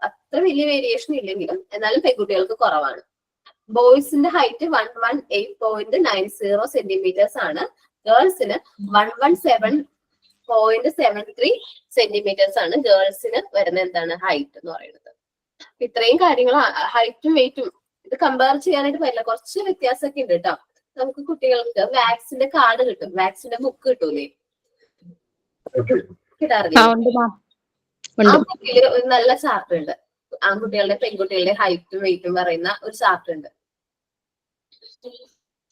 അത്ര വലിയ വേരിയേഷൻ ഇല്ലെങ്കിലും എന്നാലും പെൺകുട്ടികൾക്ക് കുറവാണ്. ബോയ്സിന്റെ ഹൈറ്റ് 118.90 സെന്റിമീറ്റേഴ്സ് ആണ്. ഗേൾസിന് 117.73 സെന്റിമീറ്റേഴ്സ് ആണ് ഗേൾസിന് വരുന്ന എന്താണ് ഹൈറ്റ് എന്ന് പറയുന്നത്. ഇത്രയും കാര്യങ്ങൾ ഹൈറ്റും വെയിറ്റും ഇത് കമ്പയർ ചെയ്യാനായിട്ട് പറ്റില്ല. കുറച്ച് വ്യത്യാസമൊക്കെ ഉണ്ട് കേട്ടോ. നമുക്ക് കുട്ടികൾക്ക് വാക്സിന്റെ കാർഡ് കിട്ടും, വാക്സിന്റെ ബുക്ക് കിട്ടൂലേ? കിട്ടാറില്ല? ആ ബുക്കില് ഒരു നല്ല ചാർട്ട് ഉണ്ട്. ആൺകുട്ടികളുടെ പെൺകുട്ടികളുടെ ഹൈറ്റും വെയിറ്റും പറയുന്ന ഒരു ചാർട്ട് ഉണ്ട്.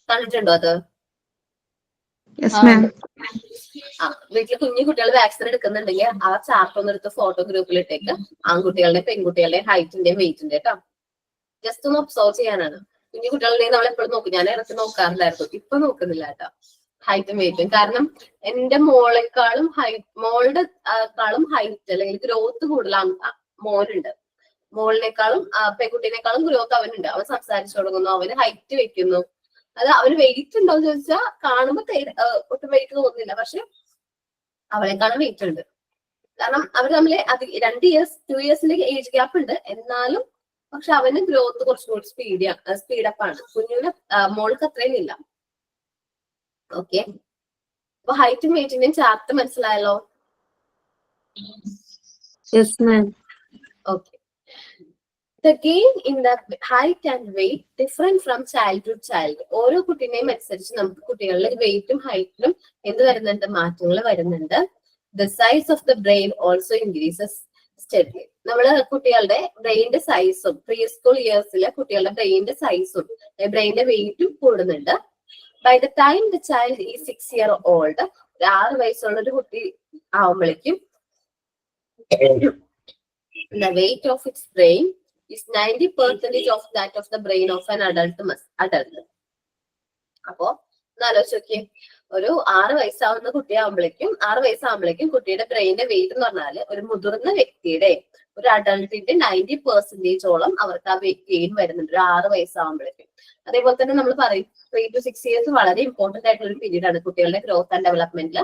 കണ്ടിട്ടുണ്ടോ അത്? വീട്ടില് കുഞ്ഞു കുട്ടികൾ വാക്സിൻ എടുക്കുന്നുണ്ടെങ്കിൽ ആ ചാർട്ട് ഒന്ന് എടുത്ത് ഫോട്ടോ ഗ്രൂപ്പിൽ ഇട്ടേക്ക്. ആൺകുട്ടികളുടെ പെൺകുട്ടികളുടെ ഹൈറ്റിന്റെയും വെയിറ്റിന്റെ കേട്ടോ. ജസ്റ്റ് ഒന്ന് ഒബ്സർവ് ചെയ്യാനാണ്. കുഞ്ഞു കുട്ടികളുടെയും നമ്മൾ എപ്പോഴും നോക്കും. ഞാൻ ഇടയ്ക്ക് നോക്കാറുണ്ടായിരുന്നു, ഇപ്പൊ നോക്കുന്നില്ല കേട്ടോ ഹൈറ്റും വെയിറ്റും. കാരണം എന്റെ മോളുടെ ഹൈറ്റ് അല്ലെങ്കിൽ ഗ്രോത്ത് കൂടുതൽ മോനുണ്ട്. മോളിനേക്കാളും പെൺകുട്ടീനേക്കാളും ഗ്രോത്ത് അവനുണ്ട്. അവൻ സംസാരിച്ചു തുടങ്ങുന്നു, അവന് ഹൈറ്റ് വെക്കുന്നു. അത് അവന് വെയിറ്റ് ഉണ്ടോന്ന് ചോദിച്ചാൽ കാണുമ്പോ ഒട്ടും വെയിറ്റ് തോന്നുന്നില്ല, പക്ഷെ അവളെക്കാളും വെയിറ്റ് ഉണ്ട്. കാരണം അവർ തമ്മിൽ 2 yearsന്റെ ഏജ് ഗ്യാപ്പ് ഉണ്ട്. എന്നാലും പക്ഷെ അവന് ഗ്രോത്ത് കുറച്ചുകൂടി സ്പീഡപ്പ് ആണ്. കുഞ്ഞിന് മോൾക്ക് അത്രയും ഇല്ല. ഓക്കെ, അപ്പൊ ഹൈറ്റും വെയിറ്റിന്റെയും ചാർട്ട് മനസ്സിലായല്ലോ? Okay, The gain in the height and weight different from child to child. ഓരോ കുട്ടീനെയും അനുസരിച്ച് നമുക്ക് കുട്ടികളുടെ വെയിറ്റും ഹൈറ്റിലും എന്ത് വരുന്നുണ്ട്, മാറ്റങ്ങൾ വരുന്നുണ്ട്. The size of the brain also increases steadily. നമ്മള് കുട്ടികളുടെ ബ്രെയിനിന്റെ സൈസും പ്രീ സ്കൂൾ ഇയേഴ്സിലെ കുട്ടികളുടെ ബ്രെയിനിന്റെ സൈസും ബ്രെയിനിന്റെ വെയിറ്റും കൂടുന്നുണ്ട്. By the time the child is 6 years old, 6 വയസ്സുള്ള ഒരു കുട്ടി ആവുമ്പോഴേക്കും the weight of its brain is 90% of that of the brain of an adult. അപ്പോ ആലോചിച്ച് നോക്കിയേ, ഒരു 6 വയസ്സാവുന്ന കുട്ടിയാകുമ്പോഴേക്കും കുട്ടിയുടെ ബ്രെയിനിന്റെ വെയിറ്റ് എന്ന് പറഞ്ഞാല് ഒരു മുതിർന്ന വ്യക്തിയുടെ, ഒരു അഡൾട്ടിന്റെ 90% അവർക്ക് ആ വെയിറ്റ് ഗെയിൻ വരുന്നുണ്ട് ഒരു 6 വയസ്സാകുമ്പോഴേക്കും. അതേപോലെ തന്നെ നമ്മൾ പറയും 3 to 6 years വളരെ ഇമ്പോർട്ടന്റ് ആയിട്ടുള്ള ഒരു പീരീഡ് ആണ് കുട്ടികളുടെ ഗ്രോത്ത് ആൻഡ് ഡെവലപ്മെന്റിൽ.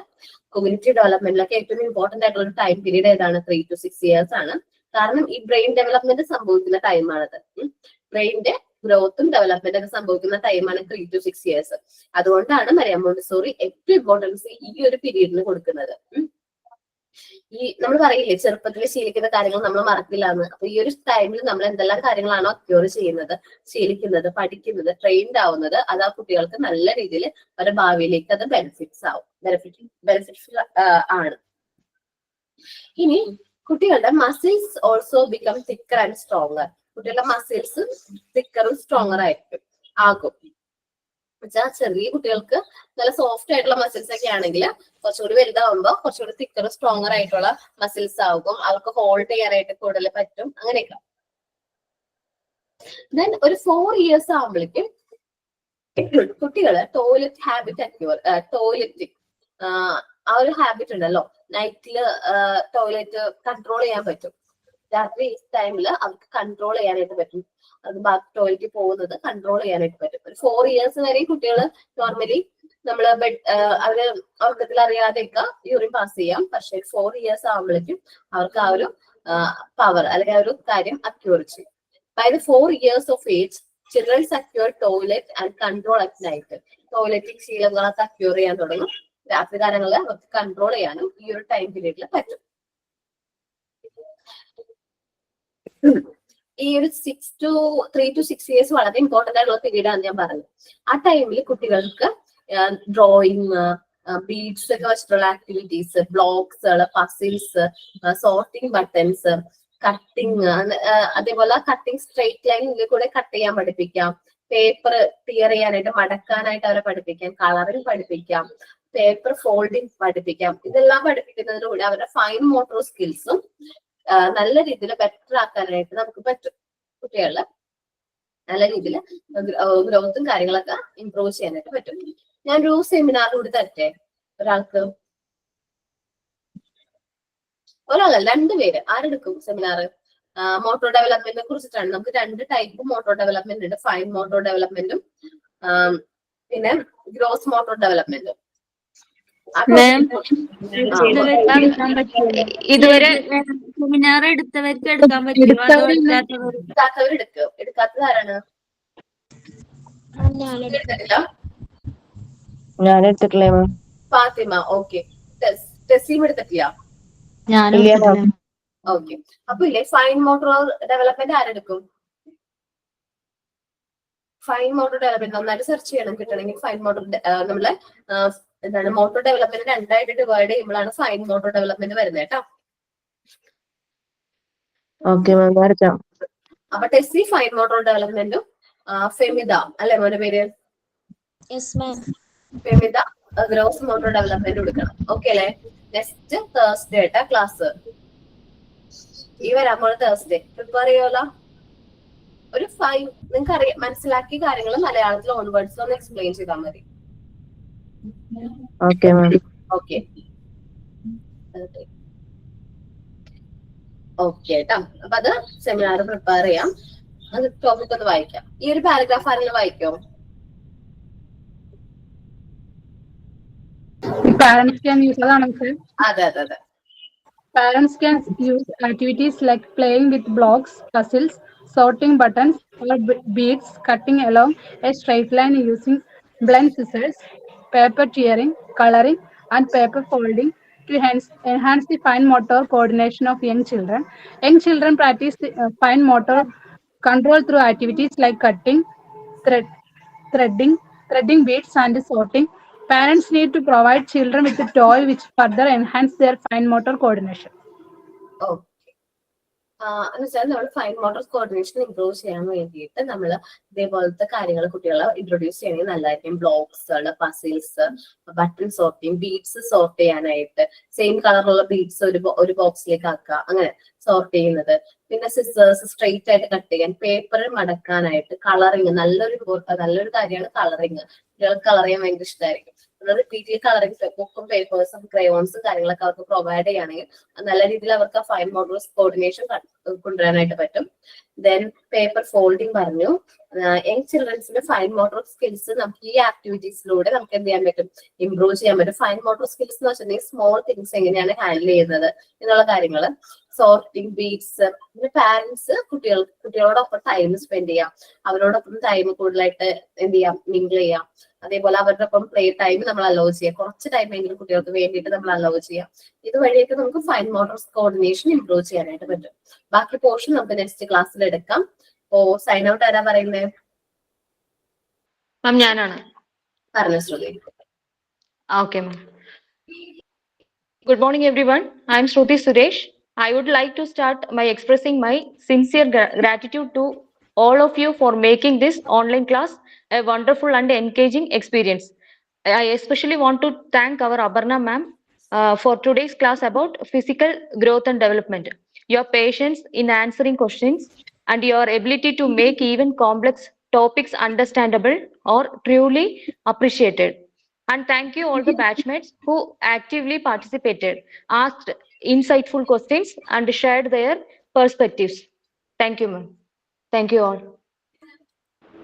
കമ്മ്യൂണിറ്റി ഡെവലപ്മെന്റിലൊക്കെ ഏറ്റവും ഇമ്പോർട്ടന്റ് ആയിട്ടുള്ള ഒരു ടൈം പീരീഡ് ഏതാണ്? 3 to 6 years ആണ്. കാരണം ഈ ബ്രെയിൻ ഡെവലപ്മെന്റ് സംഭവിക്കുന്ന ടൈമാണത്. ബ്രെയിനിന്റെ ഗ്രോത്തും ഡെവലപ്മെന്റ് ഒക്കെ സംഭവിക്കുന്ന ടൈമാണ് 3 to 6 years. അതുകൊണ്ടാണ് മരിയം മോണ്ടിസോറി ഏറ്റവും ഇമ്പോർട്ടൻസ് ഈ ഒരു പീരീഡിന് കൊടുക്കുന്നത്. ഈ നമ്മൾ പറയില്ലേ ചെറുപ്പത്തിൽ ശീലിക്കുന്ന കാര്യങ്ങൾ നമ്മൾ മറക്കില്ല എന്ന്. അപ്പൊ ഈ ഒരു ടൈമിൽ നമ്മൾ എന്തെല്ലാം കാര്യങ്ങളാണോ അക്യൂർ ചെയ്യുന്നത്, ശീലിക്കുന്നത്, പഠിക്കുന്നത്, ട്രെയിൻഡ് ആവുന്നത്, അത് ആ കുട്ടികൾക്ക് നല്ല രീതിയിൽ അവരുടെ ഭാവിയിലേക്ക് അത് ബെനിഫിറ്റ്ഫുൾ ആണ്. ഇനി കുട്ടികളുടെ muscles also become thicker and stronger. കുട്ടികളുടെ മസിൽസ് തിക്കറും സ്ട്രോങ്ങർ ആകും. വെച്ചാൽ ചെറിയ കുട്ടികൾക്ക് നല്ല സോഫ്റ്റ് ആയിട്ടുള്ള മസിൽസ് ഒക്കെ ആണെങ്കിൽ കുറച്ചുകൂടി വലുതാവുമ്പോ കുറച്ചുകൂടി തിക്കറും സ്ട്രോങ്ങർ ആയിട്ടുള്ള മസിൽസ് ആകും. അവർക്ക് ഹോൾഡ് ചെയ്യാനായിട്ട് കൂടുതൽ പറ്റും. അങ്ങനെയൊക്കെ. ദെൻ ഒരു 4 years ആകുമ്പോഴേക്കും കുട്ടികള് ടോയ്ലറ്റ് ഹാബിറ്റ് ആ ഒരു ഹാബിറ്റ് ഉണ്ടല്ലോ, നൈറ്റില് ടോയ്ലറ്റ് കൺട്രോൾ ചെയ്യാൻ പറ്റും. രാത്രി ടൈമിൽ അവർക്ക് കൺട്രോൾ ചെയ്യാനായിട്ട് പറ്റും. അത് ടോയ്ലറ്റിൽ പോകുന്നത് കൺട്രോൾ ചെയ്യാനായിട്ട് പറ്റും. ഒരു 4 years വരെ കുട്ടികൾ നോർമലി നമ്മള് അവര് ഉറക്കത്തിൽ അറിയാതെയൊക്കെ യൂറിൻ പാസ് ചെയ്യാം. പക്ഷെ 4 years ആകുമ്പോഴേക്കും അവർക്ക് ആ ഒരു പവർ അല്ലെങ്കിൽ ആ ഒരു കാര്യം അക്യൂർ ചെയ്യും. By the 4 years of age, children secure toilet and control at night. ടോയ്ലറ്റിക് ശീലങ്ങളൊക്കെ അക്യൂർ ചെയ്യാൻ തുടങ്ങും. രാത്രി കാലങ്ങളിൽ അവർക്ക് കൺട്രോൾ ചെയ്യാനും ഈ ഒരു ടൈം പീരീഡിൽ പറ്റും. ഈ ഒരു 3 to 6 years വളരെ ഇമ്പോർട്ടന്റ് ആയിട്ടുള്ള പീരീഡ് ആണ് ഞാൻ പറഞ്ഞത്. ആ ടൈമിൽ കുട്ടികൾക്ക് ഡ്രോയിങ്, ബീഡ്സ് ഒക്കെ വെച്ചിട്ടുള്ള activities, blocks, puzzles, sorting buttons, cutting, അതേപോലെ കട്ടിങ് സ്ട്രെയിറ്റ് ലൈനിൽ കൂടെ കട്ട് ചെയ്യാൻ പഠിപ്പിക്കാം. പേപ്പർ ടിയർ ചെയ്യാനായിട്ട് മടക്കാനായിട്ട് അവരെ പഠിപ്പിക്കാം. കളറിങ് പഠിപ്പിക്കാം. പേപ്പർ ഫോൾഡിങ് പഠിപ്പിക്കാം. ഇതെല്ലാം പഠിപ്പിക്കുന്നതിലൂടെ അവരുടെ ഫൈൻ മോട്ടോർ സ്കിൽസും നല്ല രീതിയിൽ ബെറ്റർ ആക്കാനായിട്ട് നമുക്ക് പറ്റും. കുട്ടികളെ നല്ല രീതിയിൽ ഗ്രോത്തും കാര്യങ്ങളൊക്കെ ഇംപ്രൂവ് ചെയ്യാനായിട്ട് പറ്റും. ഞാൻ ഒരു സെമിനാർ കൂടി തരട്ടെ ഒരാൾക്ക്? ഒരാളല്ല, 2 പേര്. ആരെടുക്കും സെമിനാർ? മോട്ടോർ ഡെവലപ്മെന്റിനെ കുറിച്ചിട്ടാണ്. നമുക്ക് 2 ടൈപ്പ് മോട്ടോർ ഡെവലപ്മെന്റ് ഉണ്ട്. ഫൈൻ മോട്ടോർ ഡെവലപ്മെന്റും പിന്നെ ഗ്രോസ് മോട്ടോർ ഡെവലപ്മെന്റും. ഇതുവരെ സെമിനാർ എടുത്തവർക്ക് എടുക്കാൻ പറ്റുമോ? അതോ എടുക്കാത്തത് ആരാണ്? എടുത്തിട്ടില്ല. ഞാൻ എടുത്തിട്ടില്ലേ മാം? ഫാത്തിമ. ഓക്കെ. ടെസീം എടുത്തിട്ടില്ല. ഓക്കെ. അപ്പൊ ഇല്ലേ ഫൈൻ മോട്ടോർ ഡെവലപ്മെന്റ് ആരെടുക്കും? ഫൈൻ മോട്ടോർ ഡെവലപ്മെന്റ് നന്നായിട്ട് സെർച്ച് ചെയ്യണം കിട്ടണമെങ്കിൽ. ഫൈൻ മോട്ടോർ നമ്മളെ എന്താണ് മോട്ടോർ ഡെവലപ്മെന്റ് 2ആയിട്ട് ഡിവൈഡ് ചെയ്യുമ്പോഴാണ് ഫൈൻ മോട്ടോർ ഡെവലപ്മെന്റ് വരുന്നത് കേട്ടോ. അപ്പൊ ടെസ്സി ഫൈൻ മോട്ടോർ ഡെവലപ്മെന്റും ഫെമിത അല്ലെ മോന്റെ പേര്? ഫെമിത ഗ്രോസ് മോട്ടോർ ഡെവലപ്മെന്റ് കൊടുക്കണം. ഓക്കെ അല്ലെ? നെക്സ്റ്റ് തേഴ്സ്ഡേ ആയിട്ടാ ക്ലാസ്. ഈ വരാൻ പോണ തേഴ്സ്ഡേ പ്രിപ്പയർ ചെയ്യുമല്ലോ. ഒരു 5 നിങ്ങൾക്ക് അറിയാം മനസ്സിലാക്കിയ കാര്യങ്ങൾ മലയാളത്തിൽ ഓൺവേർഡ്സ് ഒന്ന് എക്സ്പ്ലെയിൻ ചെയ്താൽ മതി. ഓക്കെ. ഓക്കെ കേട്ടോ. അപ്പൊ അത് സെമിനാർ പ്രിപ്പയർ ചെയ്യാം. അത് ടോപ്പിക് ഒന്ന് വായിക്കാം. ഈ ഒരു പാരഗ്രാഫ് ആരെങ്കിലും വായിക്കോ? Parents can use അതെ. Parents can use activities like playing with blocks, puzzles, sorting buttons or beads, cutting along a straight line using blunt scissors, paper tearing, coloring, and paper folding to enhance the fine motor coordination of young children. Young children practice the fine motor control through activities like cutting, thread, threading beads, and sorting. Parents need to provide children with a toy which further enhance their fine motor coordination. Okay. എന്ന് വെച്ചാൽ നമ്മൾ fine motor coordination improve ചെയ്യാൻ വേണ്ടിയിട്ട് നമ്മൾ ഇതേപോലത്തെ കാര്യങ്ങൾ കുട്ടികളെ introduce ചെയ്യണമെങ്കിൽ നല്ലതായിരിക്കും. ബ്ലോക്സുകൾ, puzzles, button sorting, beads sort ചെയ്യാനായിട്ട് സെയിം കളറുള്ള ബീഡ്സ് ഒരു ബോക്സിലേക്ക് ആക്കുക, അങ്ങനെ സോർട്ട് ചെയ്യുന്നത്. പിന്നെ സിസേഴ്സ് സ്ട്രെയിറ്റ് ആയിട്ട് കട്ട് ചെയ്യാൻ, പേപ്പർ മടക്കാനായിട്ട്, കളറിങ് നല്ലൊരു കാര്യമാണ് കളറിങ്. കുട്ടികൾക്ക് കളർ ചെയ്യാൻ ഭയങ്കര ഇഷ്ടമായിരിക്കും. റിപ്പീറ്റ്ലി കളറിങ് ബുക്കും പേപ്പേഴ്സും ക്രയോൺസും കാര്യങ്ങളൊക്കെ അവർക്ക് പ്രൊവൈഡ് ചെയ്യുകയാണെങ്കിൽ നല്ല രീതിയിൽ അവർക്ക് ഫൈൻ മോട്ടോർ കോർഡിനേഷൻ കൊണ്ടുവരാനായിട്ട് പറ്റും. ദെൻ പേപ്പർ ഫോൾഡിങ് പറഞ്ഞു. യങ് ചിൽഡ്രൻസിന്റെ ഫൈൻ മോട്ടോർ സ്കിൽസ് നമുക്ക് ഈ ആക്ടിവിറ്റീസിലൂടെ നമുക്ക് എന്ത് ചെയ്യാൻ പറ്റും, ഇംപ്രൂവ് ചെയ്യാൻ പറ്റും. ഫൈൻ മോട്ടോർ സ്കിൽസ് എന്ന് വെച്ചിട്ടുണ്ടെങ്കിൽ സ്മോൾ തിങ്സ് എങ്ങനെയാണ് ഹാൻഡിൽ ചെയ്യുന്നത് എന്നുള്ള കാര്യങ്ങൾ, സോർട്ടിങ്, ബീഡ്സ്. പിന്നെ പാരന്റ്സ് കുട്ടികളോടൊപ്പം ടൈം സ്പെൻഡ് ചെയ്യാം, അവരോടൊപ്പം ടൈം കൂടുതലായിട്ട് എന്ത് ചെയ്യാം, മിങ്കിൾ ചെയ്യാം. അതേപോലെ അവരുടെ ഒപ്പം പ്ലേ ടൈം നമ്മൾ അലോ ചെയ്യാം, കുറച്ച് ടൈമെങ്കിലും കുട്ടികൾക്ക് വേണ്ടിയിട്ട് നമ്മൾ അലോ ചെയ്യാം. ഇതുവഴിയൊക്കെ നമുക്ക് ഫൈൻ മോട്ടോർ കോർഡിനേഷൻ ഇംപ്രൂവ് ചെയ്യാനായിട്ട് പറ്റും. ബാക്കി പോർഷൻ നമുക്ക് നെക്സ്റ്റ് ക്ലാസ്സിൽ എടുക്കാം. ഓ സൈൻ ഔട്ട് ആരാ പറയുന്നത്? മാം ഞാനാണ്. പറഞ്ഞു ശ്രുതി. Okay, ma'am. Good morning, everyone. I am Shruti Suresh. I would like to start by expressing my sincere gratitude to all of you for making this online class a wonderful and engaging experience. I especially want to thank our Abarna ma'am for today's class about physical growth and development. Your patience in answering questions and your ability to make even complex topics understandable are truly appreciated. And thank you all the batchmates who actively participated, asked insightful questions, and shared their perspectives. Thank you, ma'am. Thank you all.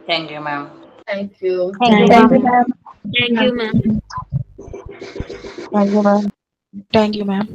Thank you, ma'am. Thank you. Thank you, ma'am. Thank you, ma'am. Thank you, ma'am. Thank you, ma'am.